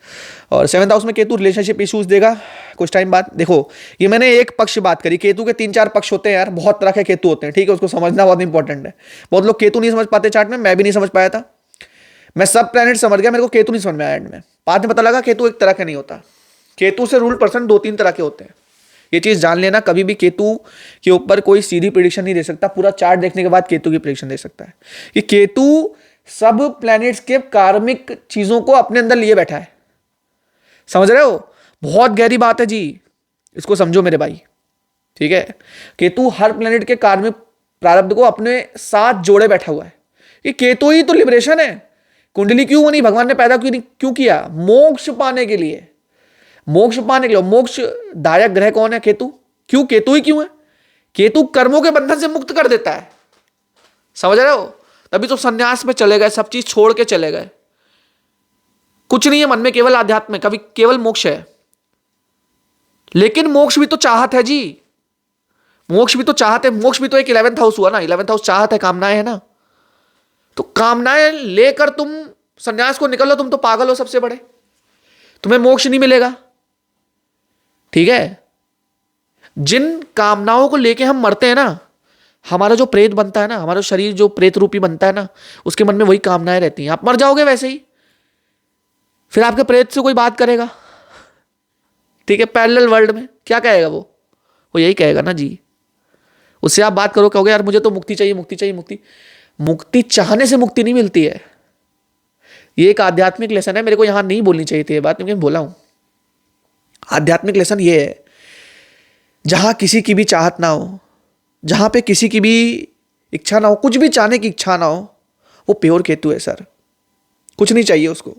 और 7th हाउस में केतु रिलेशनशिप इश्यूज देगा कुछ टाइम बाद। देखो ये मैंने एक पक्ष बात करी, केतु के 3-4 पक्ष होते हैं यार, बहुत तरह के केतु होते हैं, ठीक है, उसको समझना बहुत इंपॉर्टेंट है। बहुत लोग केतु नहीं समझ पाते चार्ट में, मैं भी नहीं समझ पाया था, मैं सब प्लैनेट समझ गया, मेरे को केतु नहीं समझ में आया एंड में, बाद में पता लगा केतु एक तरह का नहीं होता, केतु से रूल पर्सन 2-3 तरह के होते हैं। ये चीज जान लेना, कभी भी केतु के ऊपर कोई सीधी प्रेडिक्शन नहीं दे सकता, पूरा चार्ट देखने के बाद केतु की प्रेडिक्शन दे सकता है कि केतु सब प्लैनेट्स के कार्मिक चीजों को अपने अंदर लिए बैठा है, समझ रहे हो, बहुत गहरी बात है जी, इसको समझो मेरे भाई, ठीक है। केतु हर प्लैनेट के कार्मिक प्रारब्ध को अपने साथ जोड़े बैठा हुआ है, ये केतु ही तो लिबरेशन है। कुंडली क्यों बनी, भगवान ने पैदा क्यों किया, मोक्ष पाने के लिए, मोक्ष पाने के लिए। मोक्ष दायक ग्रह कौन है, केतु, क्यों केतु ही क्यों है, केतु कर्मों के बंधन से मुक्त कर देता है, समझ रहे हो, तभी तो सन्यास में चले गए, सब चीज छोड़ के चले गए, कुछ नहीं है मन में, केवल आध्यात्म, कभी केवल मोक्ष है। लेकिन मोक्ष भी तो चाहत है जी, मोक्ष भी तो चाहत है, मोक्ष भी तो एक 11th हाउस हुआ ना, 11th हाउस चाहत है, कामनाएं है ना, तो कामनाएं लेकर तुम सन्यास को निकलो, तुम तो पागल हो सबसे बड़े, तुम्हें मोक्ष नहीं मिलेगा, ठीक है। जिन कामनाओं को लेके हम मरते हैं ना, हमारा जो प्रेत बनता है ना, हमारा शरीर जो प्रेत रूपी बनता है ना, उसके मन में वही कामनाएं रहती हैं। आप मर जाओगे वैसे ही, फिर आपके प्रेत से कोई बात करेगा, ठीक है, पैरेलल वर्ल्ड में क्या कहेगा वो यही कहेगा ना जी। उससे आप बात करो, कहोगे यार मुझे तो मुक्ति चाहिए, मुक्ति चाहिए, मुक्ति। मुक्ति चाहने से मुक्ति नहीं मिलती है। ये एक आध्यात्मिक लेसन है, मेरे को यहां नहीं बोलनी चाहिए थी ये बात, लेकिन बोला हूं। आध्यात्मिक लेसन ये है, जहां किसी की भी चाहत ना हो, जहां पे किसी की भी इच्छा ना हो, कुछ भी चाहने की इच्छा ना हो, वो प्योर केतु है सर। कुछ नहीं चाहिए उसको,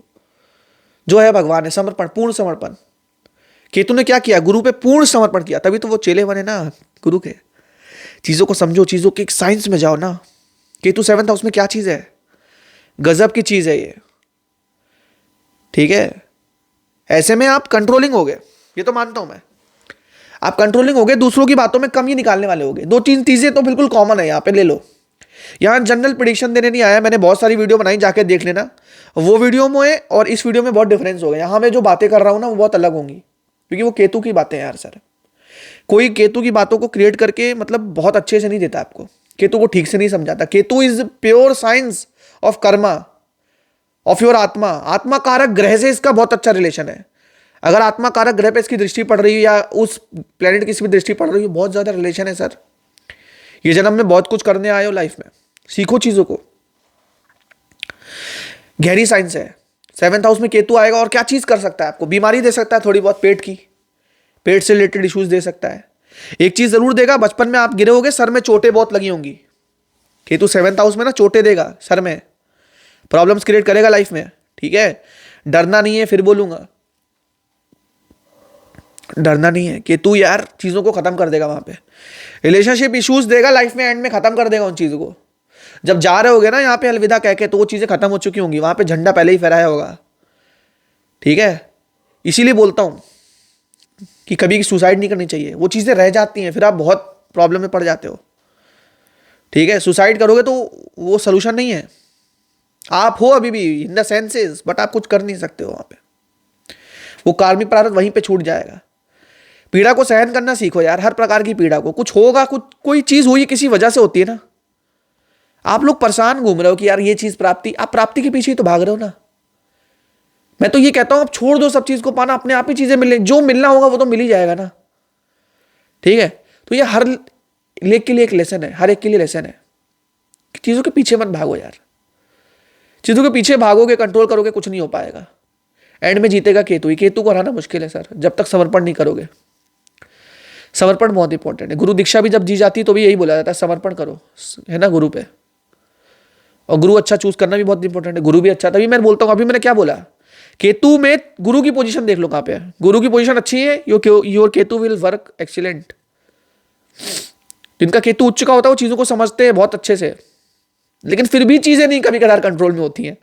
जो है भगवान है, समर्पण, पूर्ण समर्पण। केतु ने क्या किया, गुरु पे पूर्ण समर्पण किया, तभी तो वो चेले बने ना गुरु के। चीजों को समझो, चीजों के साइंस में जाओ ना। केतु 7th हाउस में क्या चीज है, गजब की चीज है ये, ठीक है। ऐसे में आप कंट्रोलिंग हो गए, ये तो मानता हूं मैं। आप कंट्रोलिंग हो गए, दूसरों की बातों में कम ही निकालने वाले हो गए। 2-3 चीजें तो बिल्कुल कॉमन है, यहां पे ले लो। यहां जनरल प्रेडिक्शन देने नहीं आया, मैंने बहुत सारी वीडियो बनाई, जाके देख लेना। वो वीडियो में और इस वीडियो में बहुत डिफरेंस हो गया। यहां मैं जो बातें कर रहा हूं ना, वो बहुत अलग होंगी, क्योंकि वो केतु की बातें हैं यार सर। कोई केतु की बातों को क्रिएट करके मतलब बहुत अच्छे से नहीं देता आपको, केतु को ठीक से नहीं समझाता। Ketu is pure science of Karma, of your आत्मा। आत्मा कारक ग्रह से इसका बहुत अच्छा रिलेशन है। अगर आत्मा कारक ग्रह पे इसकी दृष्टि पड़ रही है, या उस प्लेनेट की इसकी दृष्टि पड़ रही है, बहुत ज्यादा रिलेशन है सर। ये जन्म में बहुत कुछ करने आए हो लाइफ में, सीखो चीजों को, गहरी साइंस है। 7th हाउस में केतु आएगा और क्या चीज कर सकता है आपको, बीमारी दे सकता है थोड़ी बहुत, पेट की, पेट से रिलेटेड इश्यूज दे सकता है। एक चीज जरूर देगा, बचपन में आप गिरे होगे, सर में चोटें बहुत लगी होंगी। केतु 7th हाउस में ना चोटें देगा, सर में प्रॉब्लम्स क्रिएट करेगा लाइफ में, ठीक है। डरना नहीं है, फिर बोलूंगा, डरना नहीं है। केतु यार चीजों को खत्म कर देगा वहां पे, रिलेशनशिप इश्यूज देगा लाइफ में, एंड में खत्म कर देगा उन चीजों को। जब जा रहे होगे ना यहाँ पे अलविदा कह के, तो वो चीजें खत्म हो चुकी होंगी, वहां पे झंडा पहले ही फहराया होगा, ठीक है। इसीलिए बोलता हूं कि कभी सुसाइड नहीं करनी चाहिए, वो चीजें रह जाती हैं, फिर आप बहुत प्रॉब्लम में पड़ जाते हो, ठीक है। सुसाइड करोगे तो वो सोल्यूशन नहीं है। आप हो अभी भी इन द सेंसेस, बट आप कुछ कर नहीं सकते हो वहां पे, वो कार्मिक प्रारब्ध वहीं पे छूट जाएगा। पीड़ा को सहन करना सीखो यार, हर प्रकार की पीड़ा को। कुछ होगा, कुछ कोई चीज हुई किसी वजह से होती है ना। आप लोग परेशान घूम रहे हो कि यार ये चीज प्राप्ति, आप प्राप्ति के पीछे ही तो भाग रहे हो ना। मैं तो ये कहता हूं आप छोड़ दो सब चीज को पाना, अपने आप ही चीजें मिलने, जो मिलना होगा वो तो मिल ही जाएगा ना, ठीक है। तो ये हर लेख के लिए एक लेसन है, हर एक के लिए लेसन है। चीजों के पीछे मत भागो यार, चीजों के पीछे भागोगे, कंट्रोल करोगे, कुछ नहीं हो पाएगा। एंड में जीतेगा केतु ही। केतु को हराना मुश्किल है सर, जब तक समर्पण नहीं करोगे। समर्पण बहुत इंपॉर्टेंट है। गुरु दीक्षा भी जब दी जाती है तो भी यही बोला जाता है, समर्पण करो, है ना, गुरु पे। और गुरु अच्छा चूज करना भी बहुत इंपॉर्टेंट है। गुरु भी अच्छा, तभी मैं बोलता हूं, अभी मैंने क्या बोला, केतु में गुरु की पोजीशन देख लो कहां पे है। गुरु की पोजीशन अच्छी है, your Ketu will work excellent. जिनका केतु उच्च का होता है वो चीजों को समझते हैं बहुत अच्छे से, लेकिन फिर भी चीजें नहीं कभी कभार कंट्रोल में होती हैं,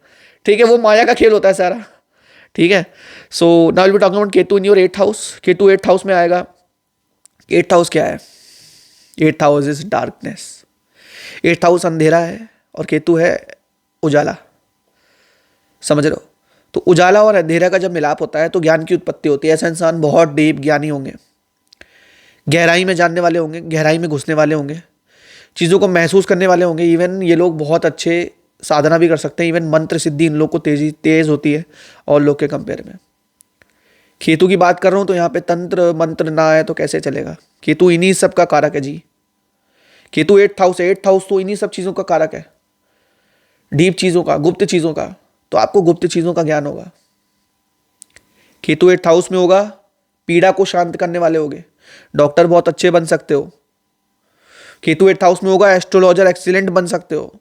ठीक है। वो माया का खेल होता है सारा, ठीक है। So now will be talking about Ketu in your 8th house. Ketu 8th house में आएगा। 8th हाउस क्या है, 8th house is darkness. 8th house अंधेरा है और केतु है उजाला, समझ रहे हो। तो उजाला और अंधेरा का जब मिलाप होता है तो ज्ञान की उत्पत्ति होती है। ऐसा इंसान बहुत डीप ज्ञानी होंगे, गहराई में जानने वाले होंगे, गहराई में घुसने वाले होंगे, चीज़ों को महसूस करने वाले होंगे। इवन ये लोग बहुत अच्छे साधना भी कर सकते हैं। इवन मंत्र सिद्धि इन लोग को तेज होती है और लोग के कंपेयर में। केतु की बात कर रहा हूं तो यहाँ पे तंत्र मंत्र ना आए तो कैसे चलेगा। केतु इन्हीं सब का कारक है जी। केतु 8th हाउस है, 8th हाउस तो इन्हीं सब चीज़ों का कारक है, डीप चीज़ों का, गुप्त चीज़ों का। तो आपको गुप्त चीज़ों का ज्ञान होगा। केतु 8th हाउस में होगा, पीड़ा को शांत करने वाले होगे, डॉक्टर बहुत अच्छे बन सकते हो। केतु 8th हाउस में होगा, एस्ट्रोलॉजर एक्सीलेंट बन सकते हो,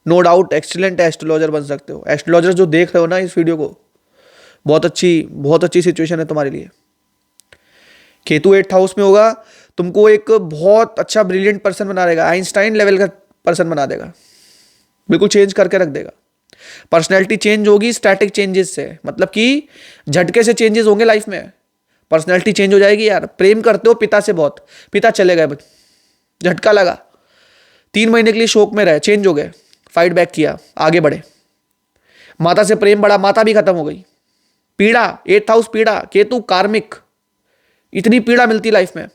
नो डाउट एक्सीलेंट एस्ट्रोलॉजर बन सकते हो। एस्ट्रोलॉजर जो देख रहे हो ना इस वीडियो को, बहुत अच्छी सिचुएशन है तुम्हारे लिए। केतु 8th हाउस में होगा, तुमको एक बहुत अच्छा ब्रिलियंट पर्सन बना देगा, आइंस्टाइन लेवल का पर्सन बना देगा, बिल्कुल चेंज करके रख देगा। पर्सनैलिटी चेंज होगी स्टैटिक चेंजेस से, मतलब कि झटके से चेंजेस होंगे लाइफ में। पर्सनैलिटी चेंज हो जाएगी यार। प्रेम करते हो पिता से बहुत, पिता चले गए, झटका लगा, 3 महीने के लिए शोक में रहे, चेंज हो गए, फाइट बैक किया, आगे बढ़े। माता से प्रेम बढ़ा, माता भी खत्म हो गई। पीड़ा 8th हाउस, पीड़ा, केतु कार्मिक, इतनी पीड़ा मिलती लाइफ में।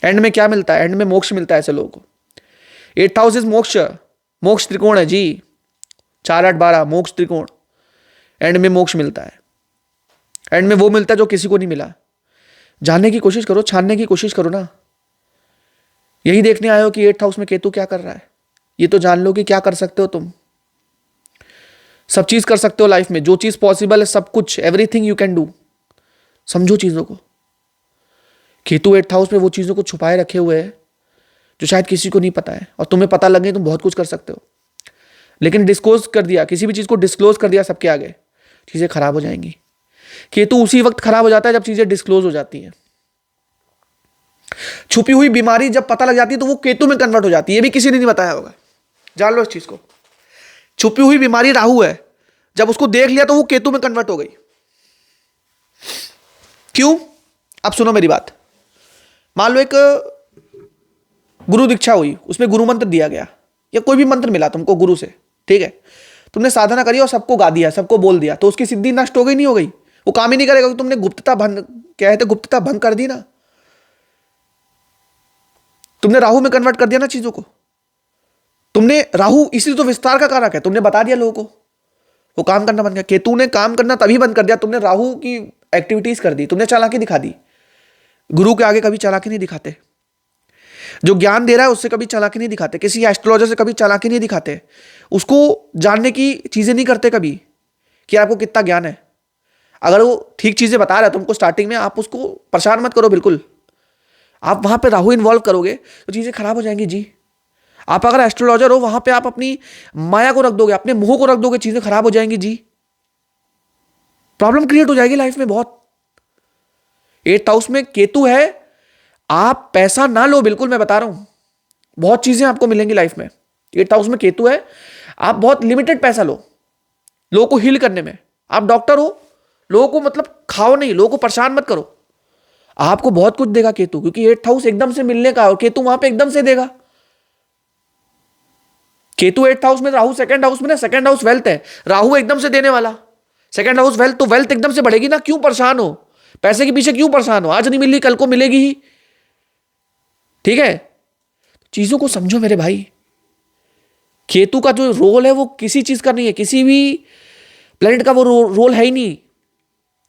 एंड में क्या मिलता है? एंड में मोक्ष मिलता है ऐसे लोगों को। 8th हाउस इज मोक्ष, मोक्ष त्रिकोण है जी, 4 8 12 मोक्ष त्रिकोण। एंड में मोक्ष मिलता है, एंड में वो मिलता है जो किसी को नहीं मिला। जानने की कोशिश करो, छानने की कोशिश करो ना। यही देखने आए हो कि 8th हाउस में केतु क्या कर रहा है, ये तो जान लो कि क्या कर सकते हो तुम। सब चीज कर सकते हो लाइफ में, जो चीज पॉसिबल है सब कुछ, एवरीथिंग यू कैन डू। समझो चीजों को। केतु 8th हाउस में वो चीजों को छुपाए रखे हुए है जो शायद किसी को नहीं पता है, और तुम्हें पता लगे तुम बहुत कुछ कर सकते हो। लेकिन डिस्क्लोज कर दिया, किसी भी चीज को डिस्क्लोज कर दिया सबके आगे, चीजें खराब हो जाएंगी। केतु उसी वक्त खराब हो जाता है जब चीजें डिस्क्लोज हो जाती हैं। छुपी हुई बीमारी जब पता लग जाती है तो वो केतु में कन्वर्ट हो जाती है, ये भी किसी ने नहीं बताया होगा, जान लो इस चीज को। छुपी हुई बीमारी राहु है, जब उसको देख लिया तो वो केतु में कन्वर्ट हो गई। क्यों? अब सुनो मेरी बात। मान लो एक गुरु दीक्षा हुई, उसमें गुरु मंत्र दिया गया, या कोई भी मंत्र मिला तुमको गुरु से, ठीक है, तुमने साधना करी और सबको गा दिया, सबको बोल दिया, तो उसकी सिद्धि नष्ट हो गई? नहीं हो गई? वो काम ही नहीं करेगा, तुमने गुप्तता भंग, क्या है, गुप्तता भंग कर दी ना। तुमने राहु में कन्वर्ट कर दिया ना चीजों को। तुमने राहु इसी तो विस्तार का कारक है, तुमने बता दिया लोगों को, वो काम करना बंद गया। केतु ने काम करना तभी बंद कर दिया, तुमने राहु की एक्टिविटीज कर दी, तुमने चालाकी दिखा दी। गुरु के आगे कभी चालाकी नहीं दिखाते, जो ज्ञान दे रहा है उससे कभी चालाकी नहीं दिखाते, किसी एस्ट्रोलॉजर से कभी चालाकी नहीं दिखाते, उसको जानने की चीजें नहीं करते कभी कि आपको कितना ज्ञान है। अगर वो ठीक चीजें बता रहा है तुमको स्टार्टिंग में, आप उसको परेशान मत करो बिल्कुल। आप वहां पे राहु इन्वॉल्व करोगे तो चीजें खराब हो जाएंगी जी। आप अगर एस्ट्रोलॉजर हो, वहां पे आप अपनी माया को रख दोगे, अपने मोह को रख दोगे, चीजें खराब हो जाएंगी जी। प्रॉब्लम क्रिएट हो जाएगी लाइफ में बहुत। 8th हाउस में केतु है, आप पैसा ना लो, बिल्कुल मैं बता रहा हूं, बहुत चीजें आपको मिलेंगी लाइफ में। 8th हाउस में केतु है, आप बहुत लिमिटेड पैसा लो लोगों को हील करने में। आप डॉक्टर हो, लोगों को मतलब खाओ नहीं, लोगों को परेशान मत करो, आपको बहुत कुछ देगा केतु, क्योंकि 8th हाउस एकदम से मिलने का, और केतु वहां पे एकदम से देगा। केतु 8th हाउस में, राहु 2nd हाउस में ना, 2nd हाउस वेल्थ है, राहु एकदम से देने वाला, 2nd हाउस वेल्थ, तो वेल्थ एकदम से बढ़ेगी ना। क्यों परेशान हो, पैसे के पीछे क्यों परेशान हो? आज नहीं मिली कल को मिलेगी ही, ठीक है। चीजों को समझो मेरे भाई। केतु का जो रोल है वो किसी चीज का नहीं है, किसी भी प्लेनेट का वो रोल है ही नहीं।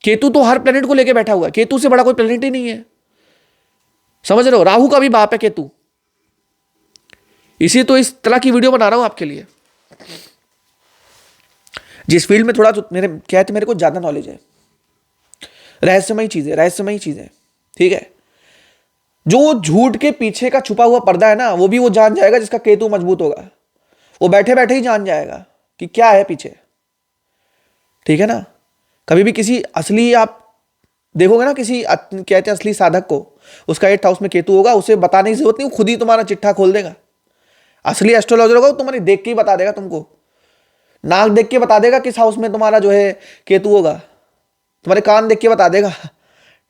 केतु तो हर प्लेनेट को लेके बैठा हुआ है, केतु से बड़ा कोई प्लेनेट ही नहीं है, समझ रहे हो। राहु का भी बाप है केतु, इसी तो इस तरह की वीडियो बना रहा हूं आपके लिए। जिस फील्ड में थोड़ा मेरे कहते मेरे को ज्यादा नॉलेज है, रहस्यमयी चीजें, ठीक है। जो झूठ के पीछे का छुपा हुआ पर्दा है ना, वो भी वो जान जाएगा जिसका केतु मजबूत होगा, वो बैठे बैठे ही जान जाएगा कि क्या है पीछे, ठीक है ना। कभी भी किसी असली, आप देखोगे ना किसी कहते हैं असली साधक को, उसका 8th हाउस में केतु होगा, उसे बताने की जरूरत नहीं, वो खुद ही तुम्हारा चिट्ठा खोल देगा। असली एस्ट्रोलॉजर होगा, तुम्हारी देख के ही बता देगा, तुमको नाक देख के बता देगा किस हाउस में तुम्हारा जो है केतु होगा, तुम्हारे कान देख के बता देगा,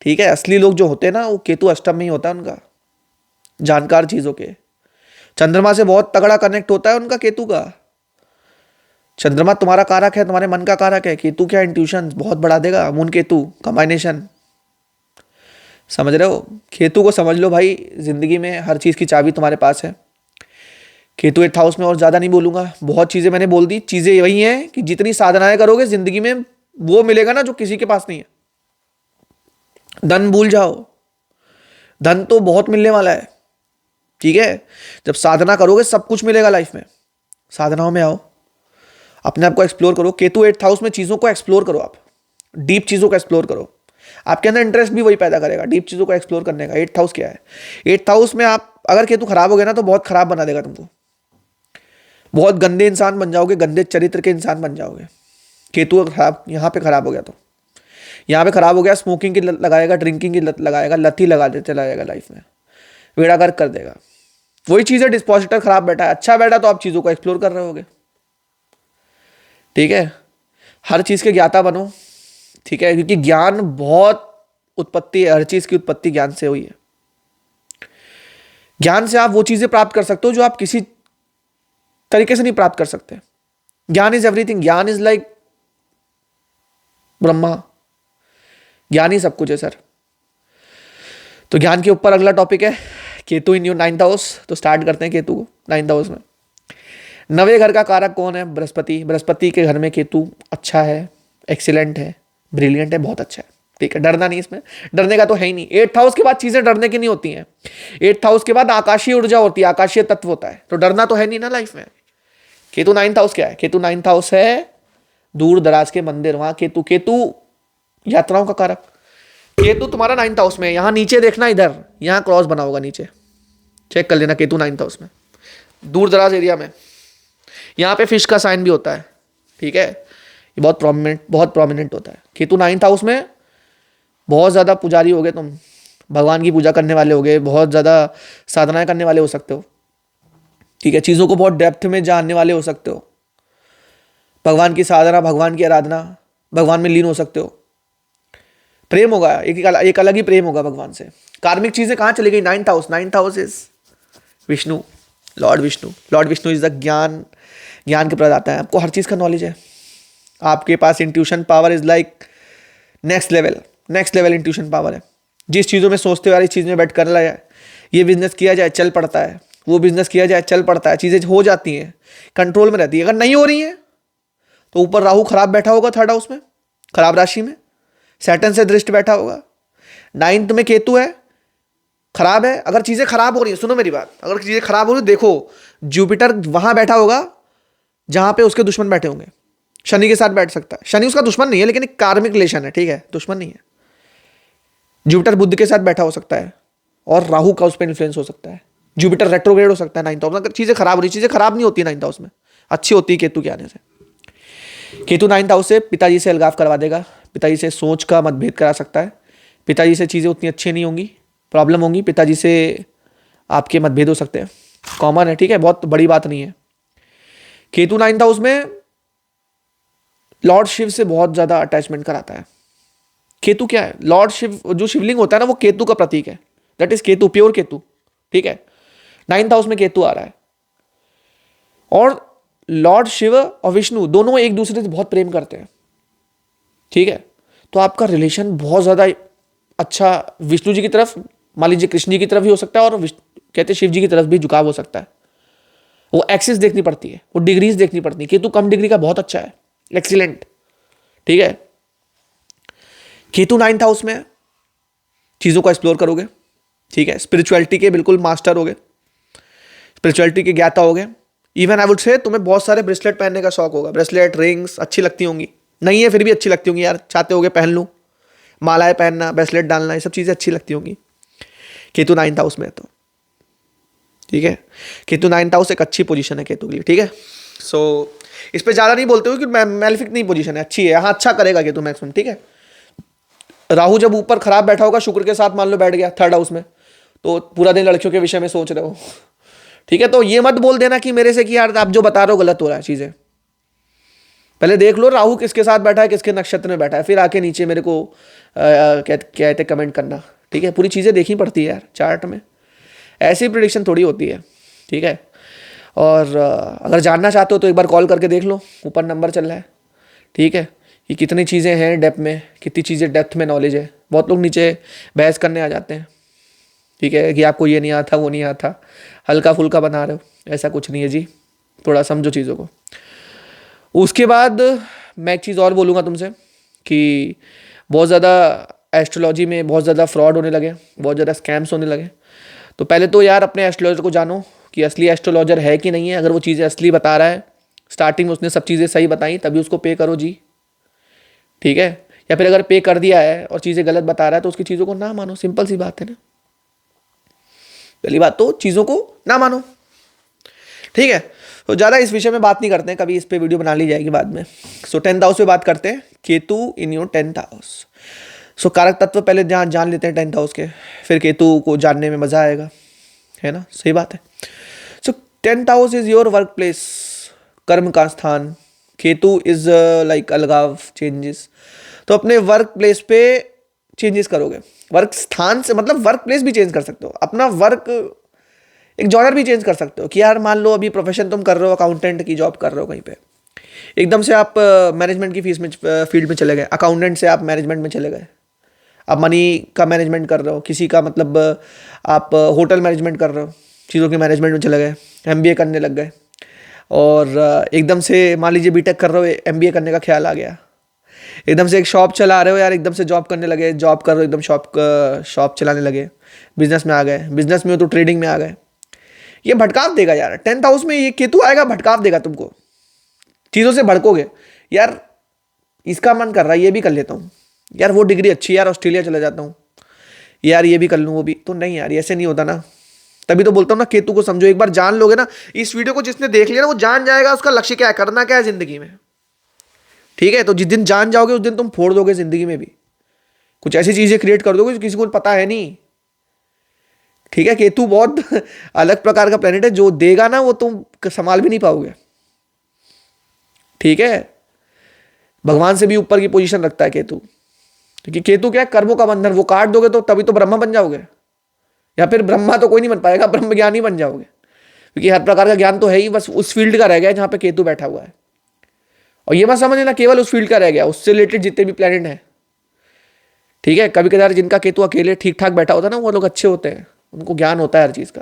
ठीक है। असली लोग जो होते हैं ना, वो केतु अष्टम में ही होता है उनका, जानकार चीजों के। चंद्रमा से बहुत तगड़ा कनेक्ट होता है उनका केतु का। चंद्रमा तुम्हारा कारक है, तुम्हारे मन का कारक है, केतु क्या इंट्यूशन बहुत बढ़ा देगा, मून केतु कॉम्बिनेशन, समझ रहे हो। केतु को समझ लो भाई, जिंदगी में हर चीज की चाबी तुम्हारे पास है। केतु 8th हाउस में, और ज्यादा नहीं बोलूंगा, बहुत चीजें मैंने बोल दी। चीजें वही हैं कि जितनी साधनाएं करोगे जिंदगी में वो मिलेगा ना जो किसी के पास नहीं है। धन भूल जाओ, धन तो बहुत मिलने वाला है, ठीक है। जब साधना करोगे सब कुछ मिलेगा लाइफ में। साधनाओं में आओ, अपने आप को एक्सप्लोर करो। केतु 8th हाउस में चीजों को एक्सप्लोर करो, आप डीप चीजों को एक्सप्लोर करो, आपके अंदर इंटरेस्ट भी वही पैदा करेगा, डीप चीजों को एक्सप्लोर करने का। 8th हाउस क्या है? 8th हाउस में आप अगर केतु खराब हो गया ना, तो बहुत खराब बना देगा तुमको, बहुत गंदे इंसान बन जाओगे, गंदे चरित्र के इंसान बन जाओगे। केतु खराब यहाँ पे खराब हो गया, तो यहाँ पे खराब हो गया, स्मोकिंग की लत लगाएगा, ड्रिंकिंग की लत लगाएगा, लत ही लगा दे चला जाएगा लाइफ में, बेड़ा गर्क कर देगा। वही चीज है, डिस्पोजिटर खराब बैठा है, अच्छा बैठा तो आप चीजों को एक्सप्लोर कर रहे होगे, ठीक है। हर चीज के ज्ञाता बनो, ठीक है, क्योंकि ज्ञान बहुत उत्पत्ति है, हर चीज की उत्पत्ति ज्ञान से हुई है। ज्ञान से आप वो चीजें प्राप्त कर सकते हो जो आप किसी तरीके से नहीं प्राप्त कर सकते। ज्ञान इज एवरीथिंग, ज्ञान इज लाइक ब्रह्मा, ज्ञान ही सब कुछ है सर। तो ज्ञान के ऊपर अगला टॉपिक है Ketu in your 9th house, तो स्टार्ट करते हैं केतु को 9th हाउस में। नवे घर का कारक कौन है? बृहस्पति। बृहस्पति के घर में केतु अच्छा है, एक्सीलेंट है, ब्रिलियंट है, बहुत अच्छा है। ठीक है, डरना नहीं, इसमें डरने का तो है ही नहीं। 8th हाउस के बाद चीजें डरने की नहीं होती हैं। 8th हाउस के बाद आकाशीय ऊर्जा होती है, आकाशीय तत्व होता है, तो डरना तो है नहीं ना लाइफ में। केतु 9th हाउस क्या है? केतु 9th हाउस है दूर दराज के मंदिर, वहां केतु, केतु यात्राओं का कारक। केतु तुम्हारा 9th हाउस में, यहां नीचे देखना, इधर यहां क्रॉस बना होगा नीचे, चेक कर लेना। केतु 9th हाउस में, दूर दराज एरिया में, यहाँ पे फिश का साइन भी होता है। ठीक है, ये बहुत प्रोमिनेंट होता है। केतु 9th हाउस में, बहुत ज़्यादा पुजारी हो गए तुम, भगवान की पूजा करने वाले हो गए, बहुत ज़्यादा साधनाएं करने वाले हो सकते हो। ठीक है, चीज़ों को बहुत डेप्थ में जानने वाले हो सकते हो, भगवान की साधना, भगवान की आराधना, भगवान में लीन हो सकते हो। प्रेम होगा, एक अलग ही प्रेम होगा भगवान से। कार्मिक चीज़ें कहाँ चली गई? 9th house. 9th house is Vishnu, Lord Vishnu. Lord Vishnu is the ज्ञान, ज्ञान के प्रदाता है। आपको हर चीज़ का नॉलेज है, आपके पास intuition power is like next level intuition power है। जिस चीज़ों में सोचते हो यार इस चीज़ में बैठ कर लिया जाए, ये बिजनेस किया जाए, चल पड़ता है, वो बिजनेस किया जाए, चल पड़ता है, चीज़ें हो जाती हैं, कंट्रोल में रहती है। अगर नहीं हो रही है तो ऊपर राहु खराब बैठा होगा 3rd हाउस में, खराब राशि में, सैटर्न से दृष्टि बैठा होगा। 9th में केतु है, खराब है। अगर चीज़ें खराब हो रही है, सुनो मेरी बात, अगर चीज़ें खराब हो रही है, देखो जुपिटर वहां बैठा होगा जहां पे उसके दुश्मन बैठे होंगे। शनि के साथ बैठ सकता है, शनि उसका दुश्मन नहीं है लेकिन एक कार्मिक रिलेशन है, ठीक है, दुश्मन नहीं है। जुपिटर बुध के साथ बैठा हो सकता है और राहु का उस पर इन्फ्लुएंस हो सकता है। जुपिटर रेट्रोग्रेड हो सकता है 9th हाउस में। अगर चीज़ें खराब हो रही, चीज़ें खराब नहीं होती 9th हाउस में, अच्छी होती है केतु के आने से। केतु 9th हाउस से पिताजी से अलगाव करवा देगा, पिताजी से सोच का मतभेद करा सकता है, पिताजी से चीज़ें उतनी अच्छी नहीं होंगी, प्रॉब्लम होंगी, पिताजी से आपके मतभेद हो सकते हैं, कॉमन है। ठीक है, बहुत बड़ी बात नहीं है। केतु 9th हाउस में लॉर्ड शिव से बहुत ज़्यादा अटैचमेंट कराता है। केतु क्या है? लॉर्ड शिव, जो शिवलिंग होता है ना, वो केतु का प्रतीक है। That is Ketu, pure Ketu. ठीक है, 9th हाउस में केतु आ रहा है और लॉर्ड शिव और विष्णु दोनों एक दूसरे से बहुत प्रेम करते हैं। ठीक है, तो आपका रिलेशन बहुत ज़्यादा अच्छा विष्णु जी की तरफ, मान लीजिए कृष्ण जी की तरफ भी हो सकता है, और कहते हैं शिव जी की तरफ भी झुकाव हो सकता है। वो एक्सिस देखनी पड़ती है, वो डिग्रीज देखनी पड़ती है। केतु कम डिग्री का बहुत अच्छा है, एक्सीलेंट। ठीक है, केतु 9th हाउस में चीज़ों को एक्सप्लोर करोगे। ठीक है, स्पिरिचुअलिटी के बिल्कुल मास्टर होगे, स्पिरिचुअलिटी के ज्ञाता होगे। इवन आई वुड से तुम्हें बहुत सारे ब्रेसलेट पहनने का शौक होगा। ब्रेसलेट, रिंग्स अच्छी लगती होंगी, नहीं है फिर भी अच्छी लगती होंगी यार, चाहते होगे पहन लूँ, मालाएं पहनना, ब्रेसलेट डालना, ये सब चीज़ें अच्छी लगती होंगी केतु 9th हाउस में है तो। ठीक है, केतु 9th हाउस एक अच्छी पोजीशन है केतु के लिए। ठीक है, सो इस पर ज़्यादा नहीं बोलते हो कि मैलेफिक नहीं पोजीशन है, अच्छी है, हाँ अच्छा करेगा केतु मैक्सिमम। ठीक है, राहु जब ऊपर खराब बैठा होगा शुक्र के साथ, मान लो बैठ गया 3rd हाउस में, तो पूरा दिन लड़कियों के विषय में सोच रहे हो। ठीक है, तो ये मत बोल देना कि मेरे से कि यार आप जो बता रहे हो गलत हो रहा है चीज़ें। पहले देख लो राहु किसके साथ बैठा है, किसके नक्षत्र में बैठा है, फिर आके नीचे मेरे को कहते कमेंट करना। ठीक है, पूरी चीज़ें देखनी पड़ती है यार चार्ट में, ऐसी प्रिडिक्शन थोड़ी होती है। ठीक है, और अगर जानना चाहते हो तो एक बार कॉल करके देख लो, ऊपर नंबर चल रहा है। ठीक है, कि कितनी चीज़ें हैं डेप्थ में, कितनी चीज़ें डेप्थ में नॉलेज है। बहुत लोग नीचे बहस करने आ जाते हैं, ठीक है, कि आपको ये नहीं आता, वो नहीं आता, हल्का फुल्का बना रहे हो, ऐसा कुछ नहीं है जी, थोड़ा समझो चीज़ों को। उसके बाद मैं एक चीज़ और बोलूँगा तुमसे कि बहुत ज़्यादा एस्ट्रोलॉजी में बहुत ज़्यादा फ्रॉड होने लगे, बहुत ज़्यादा स्कैम्स होने लगे। तो पहले तो यार अपने एस्ट्रोलॉजर को जानो कि असली एस्ट्रोलॉजर है कि नहीं है। अगर वो चीज़ें असली बता रहा है, स्टार्टिंग में उसने सब चीज़ें सही बताई, तभी उसको पे करो जी। ठीक है, या फिर अगर पे कर दिया है और चीज़ें गलत बता रहा है तो उसकी चीज़ों को ना मानो, सिंपल सी बात है ना। पहली बात तो चीज़ों को ना मानो। ठीक है, तो ज़्यादा इस विषय में बात नहीं करते हैं, कभी इस पे वीडियो बना ली जाएगी बाद में। सो 10th हाउस पे बात करते हैं, Ketu in your 10th house. So कारक तत्व पहले जान लेते हैं 10th हाउस के, फिर केतु को जानने में मज़ा आएगा, है ना, सही बात है। सो 10th house is your work place, कर्म का स्थान। केतु इज लाइक अलगाव, चेंजेस। तो अपने वर्क प्लेस पे चेंजेस करोगे। वर्क स्थान से मतलब वर्क प्लेस भी चेंज कर सकते हो, अपना वर्क एक जॉनर भी चेंज कर सकते हो कि यार मान लो अभी प्रोफेशन तुम कर रहे हो, अकाउंटेंट की जॉब कर रहे हो कहीं पे, एकदम से आप मैनेजमेंट की फील्ड में चले गए, अकाउंटेंट से आप मैनेजमेंट में चले गए, आप मनी का मैनेजमेंट कर रहे हो, किसी का मतलब आप होटल मैनेजमेंट कर रहे हो, चीज़ों के मैनेजमेंट में चले गए, एमबीए करने लग गए, और एकदम से मान लीजिए बीटेक कर रहे हो, एमबीए करने का ख्याल आ गया, एकदम से एक शॉप चला रहे हो यार, एकदम से जॉब करने लगे, जॉब कर रहे हो एकदम शॉप चलाने लगे, बिजनेस में आ गए, बिजनेस में हो तो ट्रेडिंग में आ गए। ये भटकाव देगा यार, 10th हाउस में ये केतु आएगा, भटकाव देगा तुमको, चीज़ों से भड़कोगे यार, इसका मन कर रहा है ये भी कर लेता हूँ यार, वो डिग्री अच्छी है यार, ऑस्ट्रेलिया चला जाता हूँ यार, ये भी कर लूँ वो भी, तो नहीं यार ऐसे नहीं होता ना। तभी तो बोलता हूँ ना, केतु को समझो, एक बार जान लोगे ना, इस वीडियो को जिसने देख लिया ना वो जान जाएगा उसका लक्ष्य क्या है, करना क्या है जिंदगी में। ठीक है, तो जिस दिन जान जाओगे उस दिन तुम फोड़ दोगे जिंदगी में भी, कुछ ऐसी चीजें क्रिएट कर दोगे जो किसी को पता है नहीं। ठीक है, केतु बहुत अलग प्रकार का प्लेनेट है, जो देगा ना वो तुम संभाल भी नहीं पाओगे। ठीक है, भगवान से भी ऊपर की पोजीशन रखता है केतु, क्योंकि केतु क्या है, कर्मों का बंधन, वो काट दोगे तो तभी तो ब्रह्मा बन जाओगे, या फिर ब्रह्मा तो कोई नहीं बन पाएगा, ब्रह्म ज्ञानी बन जाओगे, क्योंकि हर प्रकार का ज्ञान तो है ही, बस उस फील्ड का रह गया जहां पे केतु बैठा हुआ है। और ये मत समझना केवल उस फील्ड का रह गया, उससे रिलेटेड जितने भी प्लेनेट हैं। ठीक है, कभी कभार जिनका केतु अकेले ठीक ठाक बैठा होता है ना, वो लोग अच्छे होते हैं, उनको ज्ञान होता है हर चीज़ का।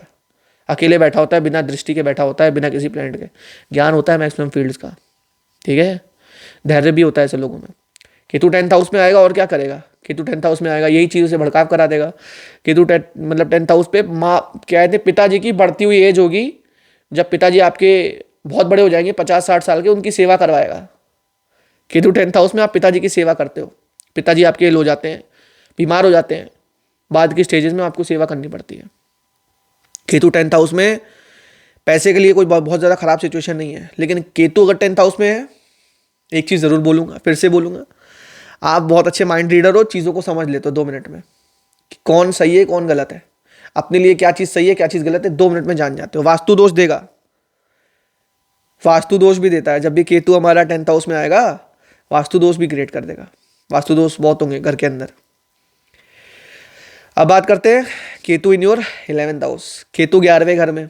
अकेले बैठा होता है, बिना दृष्टि के बैठा होता है, बिना किसी प्लेनेट के, ज्ञान होता है मैक्सिमम फील्ड्स का। ठीक है, धैर्य भी होता है ऐसे लोगों में। केतु 10th हाउस में आएगा और क्या करेगा, केतु 10th हाउस में आएगा यही चीज़ों से भड़काव करा देगा। केतु मतलब 10th हाउस पे माँ कहते पिताजी की बढ़ती हुई एज होगी, जब पिताजी आपके बहुत बड़े हो जाएंगे 50-60 साल के, उनकी सेवा करवाएगा। केतु 10th हाउस में आप पिताजी की सेवा करते हो, पिताजी आपके इल हो जाते हैं, बीमार हो जाते हैं, बाद की स्टेजेस में आपको सेवा करनी पड़ती है। केतु 10th हाउस में पैसे के लिए कोई बहुत ज़्यादा खराब सिचुएशन नहीं है, लेकिन केतु अगर 10th हाउस में है, एक चीज़ ज़रूर बोलूँगा, फिर से बोलूँगा, आप बहुत अच्छे माइंड रीडर हो, चीज़ों को समझ लेते हो 2 मिनट में कि कौन सही है कौन गलत है, अपने लिए क्या चीज़ सही है क्या चीज़ गलत है 2 मिनट में जान जाते हो। वास्तु दोष देगा, वास्तु दोष भी देता है, जब भी केतु हमारा 10th हाउस में आएगा वास्तु दोष भी क्रिएट कर देगा, वास्तु दोष बहुत होंगे घर के अंदर। अब बात करते हैं Ketu in your 11th house. Ketu 11वें घर में,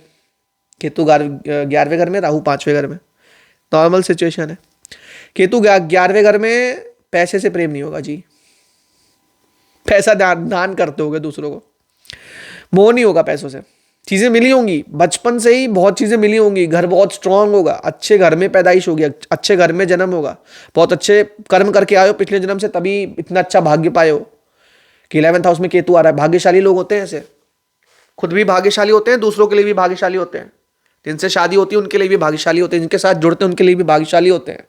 केतु 11वें घर में, राहु 5वें घर में, नॉर्मल सिचुएशन है। केतु 11वें घर में पैसे से प्रेम नहीं होगा जी, पैसा दान करते होगे दूसरों को, मोह नहीं होगा पैसों से, चीज़ें मिली होंगी बचपन से ही, बहुत चीज़ें मिली होंगी, घर बहुत स्ट्रांग होगा, अच्छे घर में पैदाइश होगी, अच्छे घर में जन्म होगा, बहुत अच्छे कर्म करके आए हो पिछले जन्म से, तभी इतना अच्छा भाग्य पाए हो कि 11th हाउस में केतु आ रहा है। भाग्यशाली लोग होते हैं ऐसे, खुद भी भाग्यशाली होते हैं, दूसरों के लिए भी भाग्यशाली होते हैं, जिनसे शादी होती है उनके लिए भी भाग्यशाली होते हैं, जिनके साथ जुड़ते हैं उनके लिए भी भाग्यशाली होते हैं।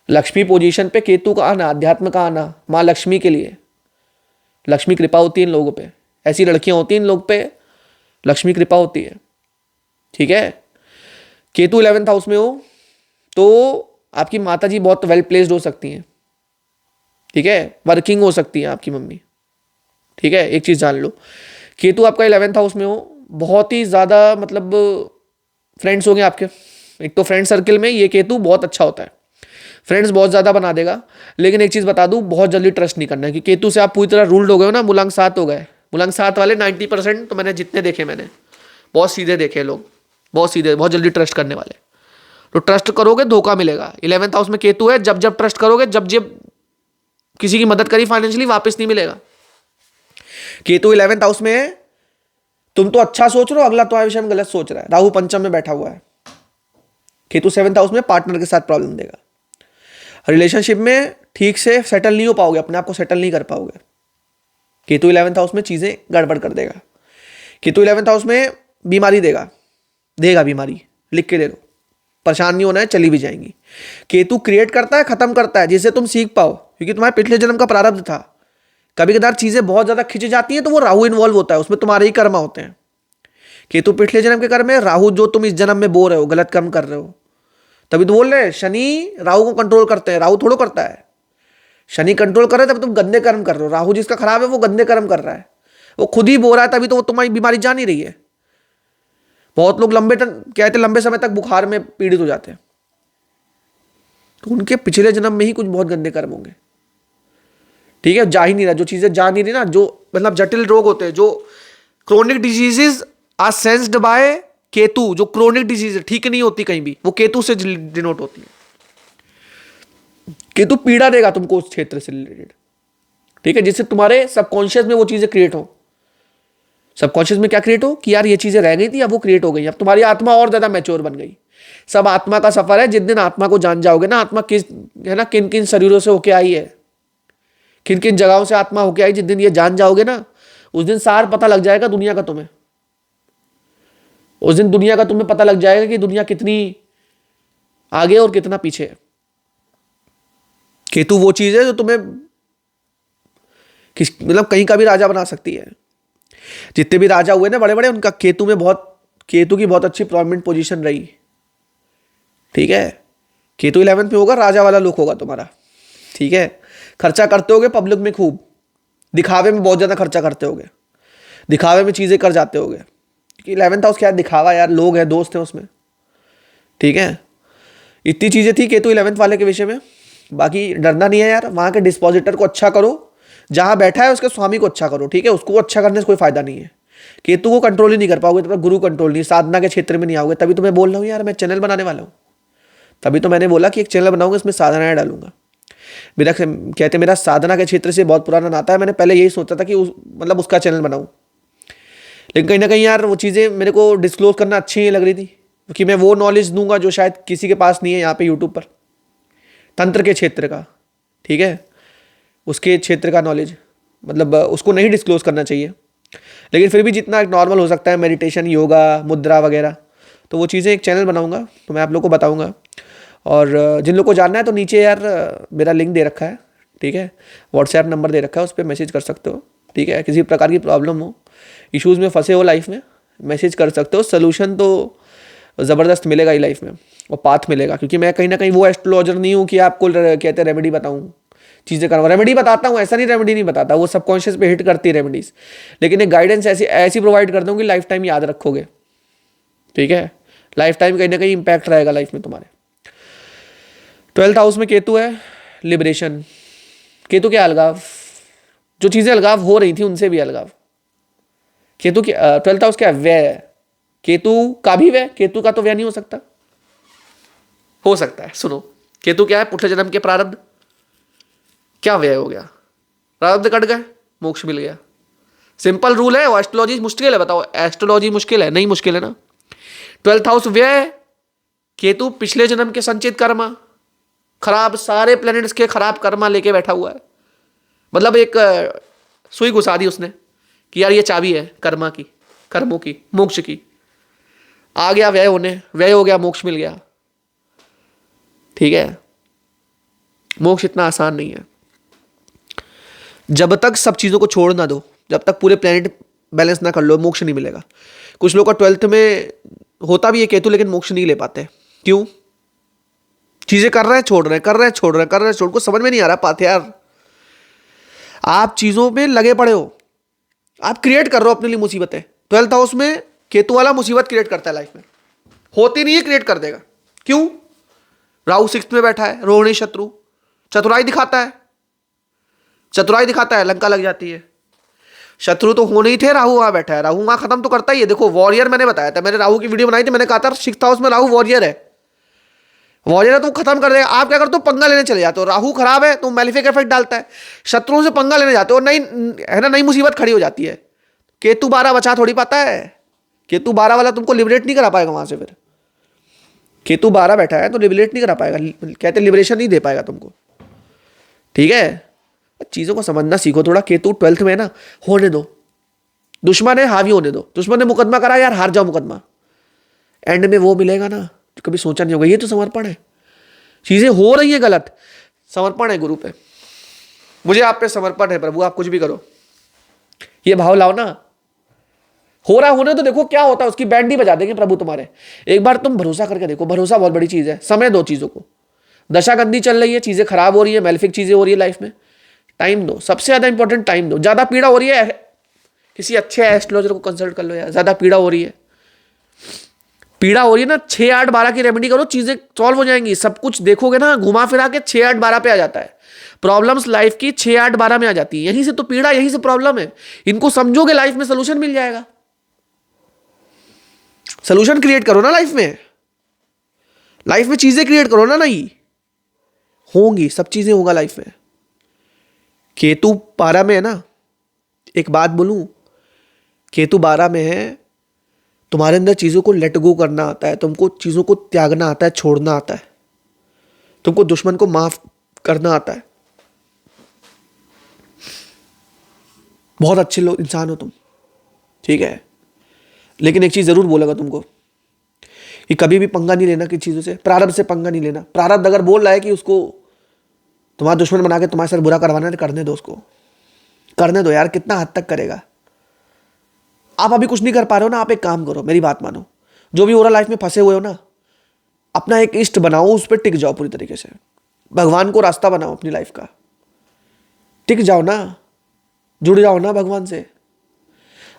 लक्ष्मी पोजीशन पे केतु का आना, अध्यात्म का आना, माँ लक्ष्मी के लिए, लक्ष्मी कृपा होती है इन लोगों पे, ऐसी लड़कियां होती हैं इन लोग पे, लक्ष्मी कृपा होती है। ठीक है, केतु 11th हाउस में हो तो आपकी माता जी बहुत वेल प्लेस्ड हो सकती हैं। ठीक है, वर्किंग हो सकती है आपकी मम्मी। ठीक है, एक चीज़ जान लो, केतु आपका 11th हाउस में हो, बहुत ही ज़्यादा मतलब फ्रेंड्स होंगे आपके, एक तो फ्रेंड सर्कल में ये केतु बहुत अच्छा होता है, फ्रेंड्स बहुत ज़्यादा बना देगा। लेकिन एक चीज़ बता दूं, बहुत जल्दी ट्रस्ट नहीं करना है, कि केतु से आप पूरी तरह रूल्ड हो गए हो ना, मुलंग सात हो गए। मुलंग सात वाले 90% तो मैंने जितने देखे, मैंने बहुत सीधे देखे लोग, बहुत सीधे, बहुत जल्दी ट्रस्ट करने वाले। तो ट्रस्ट करोगे धोखा मिलेगा। 11th हाउस में केतु है, जब जब ट्रस्ट करोगे, जब जब किसी की मदद करी फाइनेंशियली, वापस नहीं मिलेगा। केतु 11th हाउस में है, तुम तो अच्छा सोच रहे हो, अगला तुम्हारे विषय में गलत सोच रहा है। राहु पंचम में बैठा हुआ है। केतु 7th हाउस में पार्टनर के साथ प्रॉब्लम देगा, रिलेशनशिप में ठीक से सेटल नहीं हो पाओगे, अपने आप को सेटल नहीं कर पाओगे। केतु 11th हाउस में चीजें गड़बड़ कर देगा। केतु 11th हाउस में बीमारी देगा, देगा बीमारी, लिख के ले लो, परेशान नहीं होना है, चली भी जाएंगी। केतु क्रिएट करता है, खत्म करता है, जिससे तुम सीख पाओ, क्योंकि तुम्हारे पिछले जन्म का प्रारब्ध था। कभी कभार चीजें बहुत ज्यादा खिंच जाती हैं तो वो राहु इन्वॉल्व होता है, उसमें तुम्हारे ही कर्म होते हैं। केतु पिछले जन्म के कर्म है, राहु जो तुम इस जन्म में बो रहे हो, गलत कर्म कर रहे हो, तभी तो बोल रहे हैं शनि राहु को कंट्रोल करते हैं, राहु थोड़ो करता है। शनि कंट्रोल कर रहे हैं तब तुम गंदे कर्म कर रहे हो, राहु जिसका खराब है वो गंदे कर्म कर रहा है, वो खुद ही बो रहा है, तभी तो वो तुम्हारी बीमारी जा नहीं रही है। बहुत लोग कहते लंबे समय तक बुखार में पीड़ित हो जाते हैं, तो उनके पिछले जन्म में ही कुछ बहुत गंदे कर्म होंगे। ठीक है, जा ही नहीं रहा, जो चीजें जा नहीं रही ना, जो मतलब जटिल रोग होते हैं, जो chronic diseases are sensed by Ketu, जो क्रोनिक डिजीज ठीक नहीं होती कहीं भी, वो केतु से डिनोट होती है। केतु पीड़ा देगा तुमको उस क्षेत्र से रिलेटेड। ठीक है, जिससे तुम्हारे सबकॉन्शियस में वो चीजें क्रिएट हो। सबकॉन्शियस में क्या क्रिएट हो कि यार ये चीजें रह गई थी, अब वो क्रिएट हो गई, अब तुम्हारी आत्मा और ज्यादा मैच्योर बन गई। सब आत्मा का सफर है। जिस दिन आत्मा को जान जाओगे ना, आत्मा किस है ना किन किन शरीरों से होके आई है, किन किन जगहों से आत्मा होके आई, जिस दिन ये जान जाओगे ना, उस दिन सार पता लग जाएगा दुनिया का तुम्हें। उस दिन दुनिया का तुम्हें पता लग जाएगा कि दुनिया कितनी आगे और कितना पीछे है। केतु वो चीज है जो तुम्हें मतलब कहीं का भी राजा बना सकती है। जितने भी राजा हुए ना बड़े बड़े, उनका केतु की बहुत अच्छी प्रोमिनेंट पोजीशन रही। ठीक है, केतु 11th पे होगा, राजा वाला लुक होगा तुम्हारा। ठीक है, खर्चा करते होगे पब्लिक में खूब, दिखावे में बहुत ज्यादा खर्चा करते होगे, दिखावे में चीजें कर जाते होगे, क्योंकि 11th हाउस क्या है, दिखावा यार, लोग हैं, दोस्त हैं उसमें। ठीक है, इतनी चीजें थी केतु 11th वाले के विषय में। बाकी डरना नहीं है यार, वहां के डिस्पोजिटर को अच्छा करो, जहां बैठा है उसके स्वामी को अच्छा करो। ठीक है, उसको अच्छा करने से कोई फायदा नहीं है। केतु को कंट्रोल ही नहीं कर पाओगे तो गुरु कंट्रोल नहीं, साधना के क्षेत्र में नहीं आओगे। तभी तो मैं बोल रहा हूँ यार, मैं चैनल बनाने वाला हूँ। तभी तो मैंने बोला कि एक चैनल बनाऊंगा, इसमें साधनाएं डालूंगा। मेरा कहते मेरा साधना के क्षेत्र से बहुत पुराना नाता है। मैंने पहले यही सोचा था कि मतलब उसका चैनल बनाऊं, लेकिन कहीं ना कहीं यार वो चीज़ें मेरे को डिस्क्लोज करना अच्छी नहीं लग रही थी, क्योंकि मैं वो नॉलेज दूंगा जो शायद किसी के पास नहीं है यहाँ पे यूट्यूब पर, तंत्र के क्षेत्र का। ठीक है, उसके क्षेत्र का नॉलेज मतलब उसको नहीं डिस्क्लोज करना चाहिए। लेकिन फिर भी जितना नॉर्मल हो सकता है, मेडिटेशन, योगा, मुद्रा वगैरह, तो वो चीज़ें एक चैनल बनाऊंगा तो मैं आप लोग को बताऊंगा। और जिन लोग को जानना है तो नीचे यार मेरा लिंक दे रखा है। ठीक है, व्हाट्सएप नंबर दे रखा है, उस पर मैसेज कर सकते हो। ठीक है, किसी प्रकार की प्रॉब्लम हो, इश्यूज़ में फंसे हो लाइफ में, मैसेज कर सकते हो। सोल्यूशन तो ज़बरदस्त मिलेगा ही लाइफ में, और पाथ मिलेगा। क्योंकि मैं कहीं ना कहीं वो एस्ट्रोलॉजर नहीं हूँ कि आपको कहते हैं रेमेडी बताऊँ, चीज़ें करूँ। रेमेडी बताता हूँ, ऐसा नहीं रेमेडी नहीं बताता, वो सबकॉन्शियस पे हिट करती है रेमेडीज, लेकिन एक गाइडेंस ऐसी ऐसी प्रोवाइड करता हूँ कि लाइफ टाइम याद रखोगे। ठीक है, लाइफ टाइम कहीं ना कहीं इंपैक्ट रहेगा लाइफ में तुम्हारे। 12th हाउस में केतु है, लिबरेशन। केतु क्या, अलगाव, जो चीजें अलगाव हो रही थी उनसे भी अलगाव। केतु की 12th हाउस क्या, व्यय। केतु का भी व्यय, केतु का तो व्यय नहीं हो सकता है। सुनो, केतु क्या है, पिछले जन्म के प्रारब्ध, क्या व्यय हो गया, प्रारब्ध कट गए, मोक्ष मिल गया। सिंपल रूल है। एस्ट्रोलॉजी मुश्किल है, बताओ, एस्ट्रोलॉजी मुश्किल है? नहीं मुश्किल है ना। 12th हाउस व्यय, केतु पिछले जन्म के संचित कर्म, खराब, सारे प्लैनेट्स के खराब कर्मा लेके बैठा हुआ है। मतलब एक सुई घुसा दी उसने कि यार ये चाबी है कर्मा की, कर्मों की, मोक्ष की। आ गया व्यय होने, व्यय हो गया, मोक्ष मिल गया। ठीक है, मोक्ष इतना आसान नहीं है। जब तक सब चीजों को छोड़ ना दो, जब तक पूरे प्लैनेट बैलेंस ना कर लो, मोक्ष नहीं मिलेगा। कुछ लोग का 12th में होता भी है केतु, लेकिन मोक्ष नहीं ले पाते। क्यों? चीजें कर रहे हैं, छोड़ रहे हैं, कर रहे हैं, छोड़ रहे हैं, कर रहे हैं, छोड़, को समझ में नहीं आ रहा पाते यार। आप चीजों में लगे पड़े हो, आप क्रिएट कर रहे हो अपने लिए मुसीबतें। 12th हाउस में केतु वाला मुसीबत क्रिएट करता है लाइफ में, होती नहीं है, क्रिएट कर देगा। क्यों? राहु 6th में बैठा है, रोहिणी शत्रु, चतुराई दिखाता है, चतुराई दिखाता है, लंका लग जाती है। शत्रु तो होने ही थे, राहु वहां बैठा है, राहु वहां खत्म तो करता ही है। देखो वॉरियर मैंने बताया था, मैंने राहु की वीडियो बनाई थी, मैंने कहा था 6th हाउस में राहु वॉरियर है, वॉरियर है तो खत्म कर देगा। आप क्या करते हो, पंगा लेने चले जाते हो। राहु खराब है तो मैलिफिक इफेक्ट डालता है, शत्रुओं से पंगा लेने जाते हो, नई है ना, नई मुसीबत खड़ी हो जाती है। केतु 12 बचा थोड़ी पाता है, केतु 12 वाला तुमको लिबरेट नहीं करा पाएगा वहां से। फिर केतु 12 बैठा है तो लिबरेट नहीं करा पाएगा, कहते लिबरेशन नहीं दे पाएगा तुमको। ठीक है, चीजों को समझना सीखो थोड़ा। केतु 12th में है ना, होने दो, दुश्मन है हावी होने दो। दुश्मन ने मुकदमा करा यार, हार जाओ मुकदमा, एंड में वो मिलेगा ना जो कभी सोचा नहीं होगा। ये तो समर्पण है। चीजें हो रही है गलत, समर्पण है गुरु पे, मुझे आप पे समर्पण है प्रभु, आप कुछ भी करो, ये भाव लाओ ना। हो रहा होने तो देखो क्या होता है, उसकी बैंड ही बजा देंगे प्रभु तुम्हारे। एक बार तुम भरोसा करके देखो, भरोसा बहुत बड़ी चीज है। समय दो चीजों को, दशा गंदी चल रही है, चीजें खराब हो रही है, मैलिफिक चीजें हो रही है लाइफ में, टाइम दो। सबसे ज्यादा इंपॉर्टेंट टाइम दो। ज्यादा पीड़ा हो रही है, किसी अच्छे एस्ट्रोलॉजर को कंसल्ट कर लो यार। ज्यादा पीड़ा हो रही है, पीड़ा हो रही है ना, 6, 8, 12 की रेमेडी करो, चीजें सॉल्व हो जाएंगी। सब कुछ देखोगे ना, घुमा फिरा के 6, 8, 12 पे आ जाता है। प्रॉब्लम्स लाइफ की 6, 8, 12 में आ जाती है। यहीं से तो पीड़ा, यहीं से प्रॉब्लम है। इनको समझोगे लाइफ में सोल्यूशन मिल जाएगा। सोल्यूशन क्रिएट करो ना लाइफ में, लाइफ में चीजें क्रिएट करो ना। नहीं होंगी, सब चीजें होगा लाइफ में। केतु 12 में है ना, एक बात बोलूं, केतु 12 में है, तुम्हारे अंदर चीजों को लेट गो करना आता है, तुमको चीजों को त्यागना आता है, छोड़ना आता है, तुमको दुश्मन को माफ करना आता है। बहुत अच्छे लोग इंसान हो तुम, ठीक है। लेकिन एक चीज जरूर बोलेगा तुमको कि कभी भी पंगा नहीं लेना किसी चीजों से, प्रारब्ध से पंगा नहीं लेना। प्रारब्ध अगर बोल रहा है कि उसको तुम्हारा दुश्मन बना के तुम्हारे साथ बुरा करवाना है तो करने दो, उसको करने दो यार, कितना हद तक करेगा। आप अभी कुछ नहीं कर पा रहे हो ना, आप एक काम करो, मेरी बात मानो, जो भी हो रहा लाइफ में फंसे हुए हो ना, अपना एक इष्ट बनाओ, उस पर टिक जाओ पूरी तरीके से, भगवान को रास्ता बनाओ अपनी लाइफ का, टिक जाओ ना, जुड़ जाओ ना भगवान से।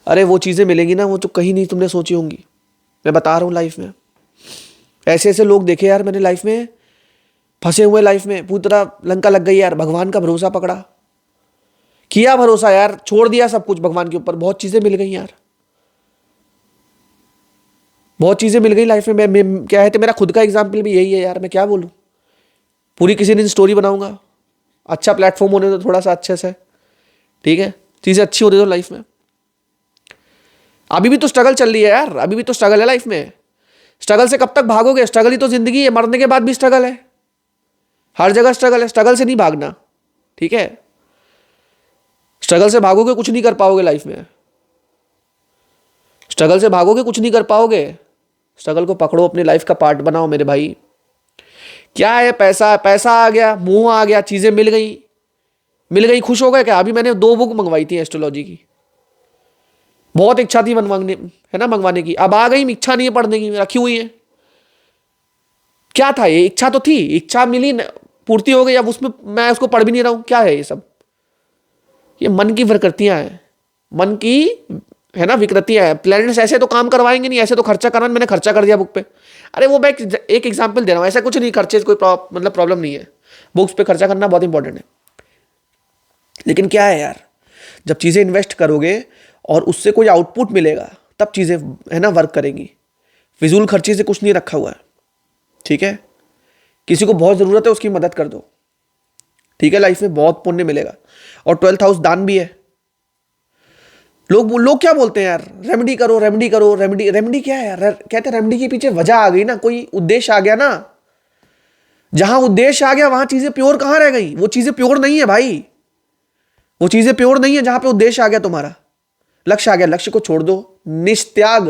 अरे वो चीजें मिलेंगी ना, वो जो कहीं नहीं तुमने सोची होंगी। मैं बता रहा हूं, लाइफ में ऐसे ऐसे लोग देखे यार मैंने, लाइफ में फंसे हुए, लाइफ में पूरी तरह लंका लग गई यार, भगवान का भरोसा पकड़ा, किया भरोसा यार, छोड़ दिया सब कुछ भगवान के ऊपर, बहुत चीजें मिल गई यार, बहुत चीजें मिल गई लाइफ में। मैं क्या है, तो मेरा खुद का एग्जाम्पल भी यही है यार, मैं क्या बोलूं, पूरी किसी दिन स्टोरी बनाऊंगा। अच्छा प्लेटफॉर्म होने दो थोड़ा सा अच्छे से, ठीक है, चीजें अच्छी होने दो लाइफ में। अभी भी तो स्ट्रगल चल रही है यार, अभी भी तो स्ट्रगल है लाइफ में। स्ट्रगल से कब तक भागोगे? स्ट्रगल ही तो जिंदगी है, मरने के बाद भी स्ट्रगल है, हर जगह स्ट्रगल है। स्ट्रगल से नहीं भागना, ठीक है। स्ट्रगल से भागोगे कुछ नहीं कर पाओगे लाइफ में, स्ट्रगल से भागोगे कुछ नहीं कर पाओगे। स्ट्रगल को पकड़ो, अपनी लाइफ का पार्ट बनाओ मेरे भाई। क्या है, पैसा, पैसा आ गया, मुंह आ गया, चीजें मिल गई, मिल गई, खुश हो गए क्या? अभी मैंने 2 बुक मंगवाई थी एस्ट्रोलॉजी की, बहुत इच्छा थी मंगवाने, है ना, मंगवाने की, अब आ गई, इच्छा नहीं है पढ़ने की, रखी हुई है। क्या था ये, इच्छा तो थी, इच्छा मिली, पूर्ति हो गई, अब उसमें मैं उसको पढ़ भी नहीं रहा हूं। क्या है ये सब? ये मन की विकृतियां हैं, मन की, है ना, विकृतियां हैं। प्लैनेट्स ऐसे तो काम करवाएंगे नहीं, ऐसे तो खर्चा करवाना, मैंने खर्चा कर दिया बुक पे। अरे वो मैं एक एग्जाम्पल दे रहा हूं, ऐसा कुछ नहीं, खर्चे से कोई मतलब प्रॉब्लम नहीं है, बुक्स पे खर्चा करना बहुत इंपॉर्टेंट है। लेकिन क्या है यार, जब चीजें इन्वेस्ट करोगे और उससे कोई आउटपुट मिलेगा, तब चीजें, है ना, वर्क करेंगी। फिजूल खर्ची से कुछ नहीं रखा हुआ है, ठीक है। किसी को बहुत जरूरत है, उसकी मदद कर दो, ठीक है, लाइफ में बहुत पुण्य मिलेगा। और 12th हाउस दान भी है। लोग क्या बोलते हैं यार, रेमेडी करो, रेमेडी करो, रेमेडी, रेमेडी क्या है यार? कहते हैं रेमेडी के पीछे वजह आ गई ना, कोई उद्देश्य आ गया ना। जहां उद्देश्य आ गया वहां चीजें प्योर कहां रह गई? वो चीजें प्योर नहीं है भाई, वो चीजें प्योर नहीं है। जहां पे उद्देश्य आ गया, तुम्हारा लक्ष्य आ गया, लक्ष्य को छोड़ दो, निस्त्याग,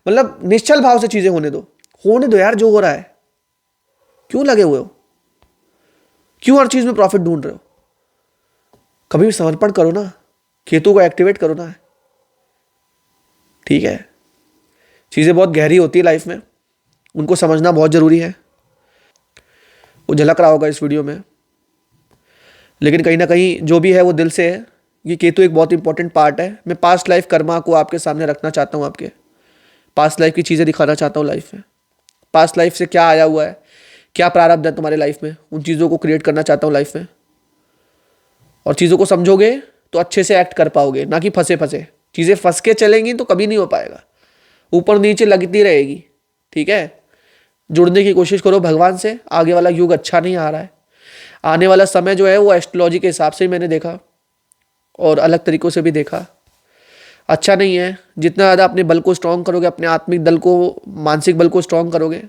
मतलब निश्चल भाव से चीजें होने दो यार, जो हो रहा है। क्यों लगे हुए हो? क्यों हर चीज में प्रॉफिट ढूंढ रहे हो? कभी भी समर्पण करो ना, केतु को एक्टिवेट करो ना, ठीक है। चीजें बहुत गहरी होती है लाइफ में, उनको समझना बहुत जरूरी है। वो झलक रहा होगा इस वीडियो में, लेकिन कहीं ना कहीं जो भी है वो दिल से है। ये केतु एक बहुत इंपॉर्टेंट पार्ट है। मैं पास्ट लाइफ कर्मा को आपके सामने रखना चाहता हूँ, आपके पास्ट लाइफ की चीज़ें दिखाना चाहता हूँ लाइफ में। पास्ट लाइफ से क्या आया हुआ है, क्या प्रारब्ध है तुम्हारे लाइफ में, उन चीज़ों को क्रिएट करना चाहता हूँ लाइफ में। और चीज़ों को समझोगे तो अच्छे से एक्ट कर पाओगे, ना कि फंसे फंसे। चीज़ें फंस के चलेंगी तो कभी नहीं हो पाएगा, ऊपर नीचे लगती रहेगी, ठीक है। जुड़ने की कोशिश करो भगवान से। आगे वाला युग अच्छा नहीं आ रहा है, आने वाला समय जो है वो एस्ट्रोलॉजी के हिसाब से मैंने देखा और अलग तरीकों से भी देखा, अच्छा नहीं है। जितना ज़्यादा अपने बल को स्ट्रॉन्ग करोगे, अपने आत्मिक दल को, मानसिक बल को स्ट्रॉन्ग करोगे,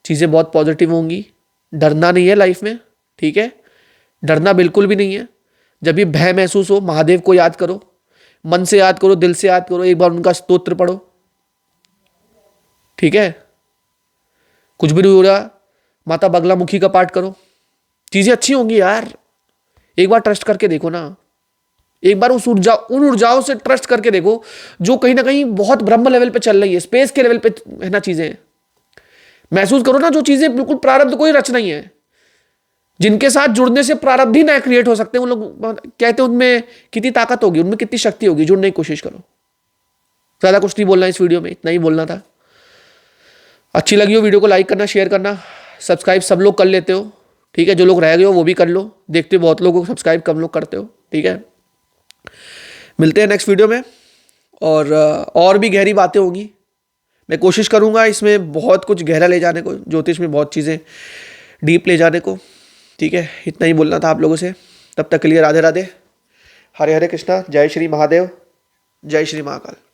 चीज़ें बहुत पॉजिटिव होंगी। डरना नहीं है लाइफ में, ठीक है, डरना बिल्कुल भी नहीं है। जब भी भय महसूस हो, महादेव को याद करो, मन से याद करो, दिल से याद करो, एक बार उनका स्तोत्र पढ़ो, ठीक है। कुछ भी नहीं हो रहा, माता बगलामुखी का पाठ करो, चीज़ें अच्छी होंगी यार। एक बार ट्रस्ट करके देखो ना, एक बार उन ऊर्जाओं से ट्रस्ट करके देखो जो कहीं ना कहीं बहुत ब्रह्म लेवल पे चल रही है, स्पेस के लेवल पे, है ना, चीजें महसूस करो ना, जो चीजें बिल्कुल प्रारब्ध कोई रच नहीं है, जिनके साथ जुड़ने से प्रारब्ध ही नए क्रिएट हो सकते हैं। उन लोग कहते हैं उनमें कितनी ताकत होगी, उनमें कितनी शक्ति होगी। जुड़ने की कोशिश करो। ज्यादा कुछ नहीं बोलना इस वीडियो में, इतना ही बोलना था। अच्छी लगी हो वीडियो को लाइक करना, शेयर करना, सब्सक्राइब सब लोग कर लेते हो, ठीक है। जो लोग रह गए हो वो भी कर लो, देखते हो बहुत लोगों को सब्सक्राइब कम लोग करते हो, ठीक है। मिलते हैं नेक्स्ट वीडियो में, और भी गहरी बातें होंगी। मैं कोशिश करूंगा इसमें बहुत कुछ गहरा ले जाने को, ज्योतिष में बहुत चीज़ें डीप ले जाने को, ठीक है। इतना ही बोलना था आप लोगों से। तब तक के लिए राधे राधे, हरे हरे कृष्णा, जय श्री महादेव, जय श्री महाकाल।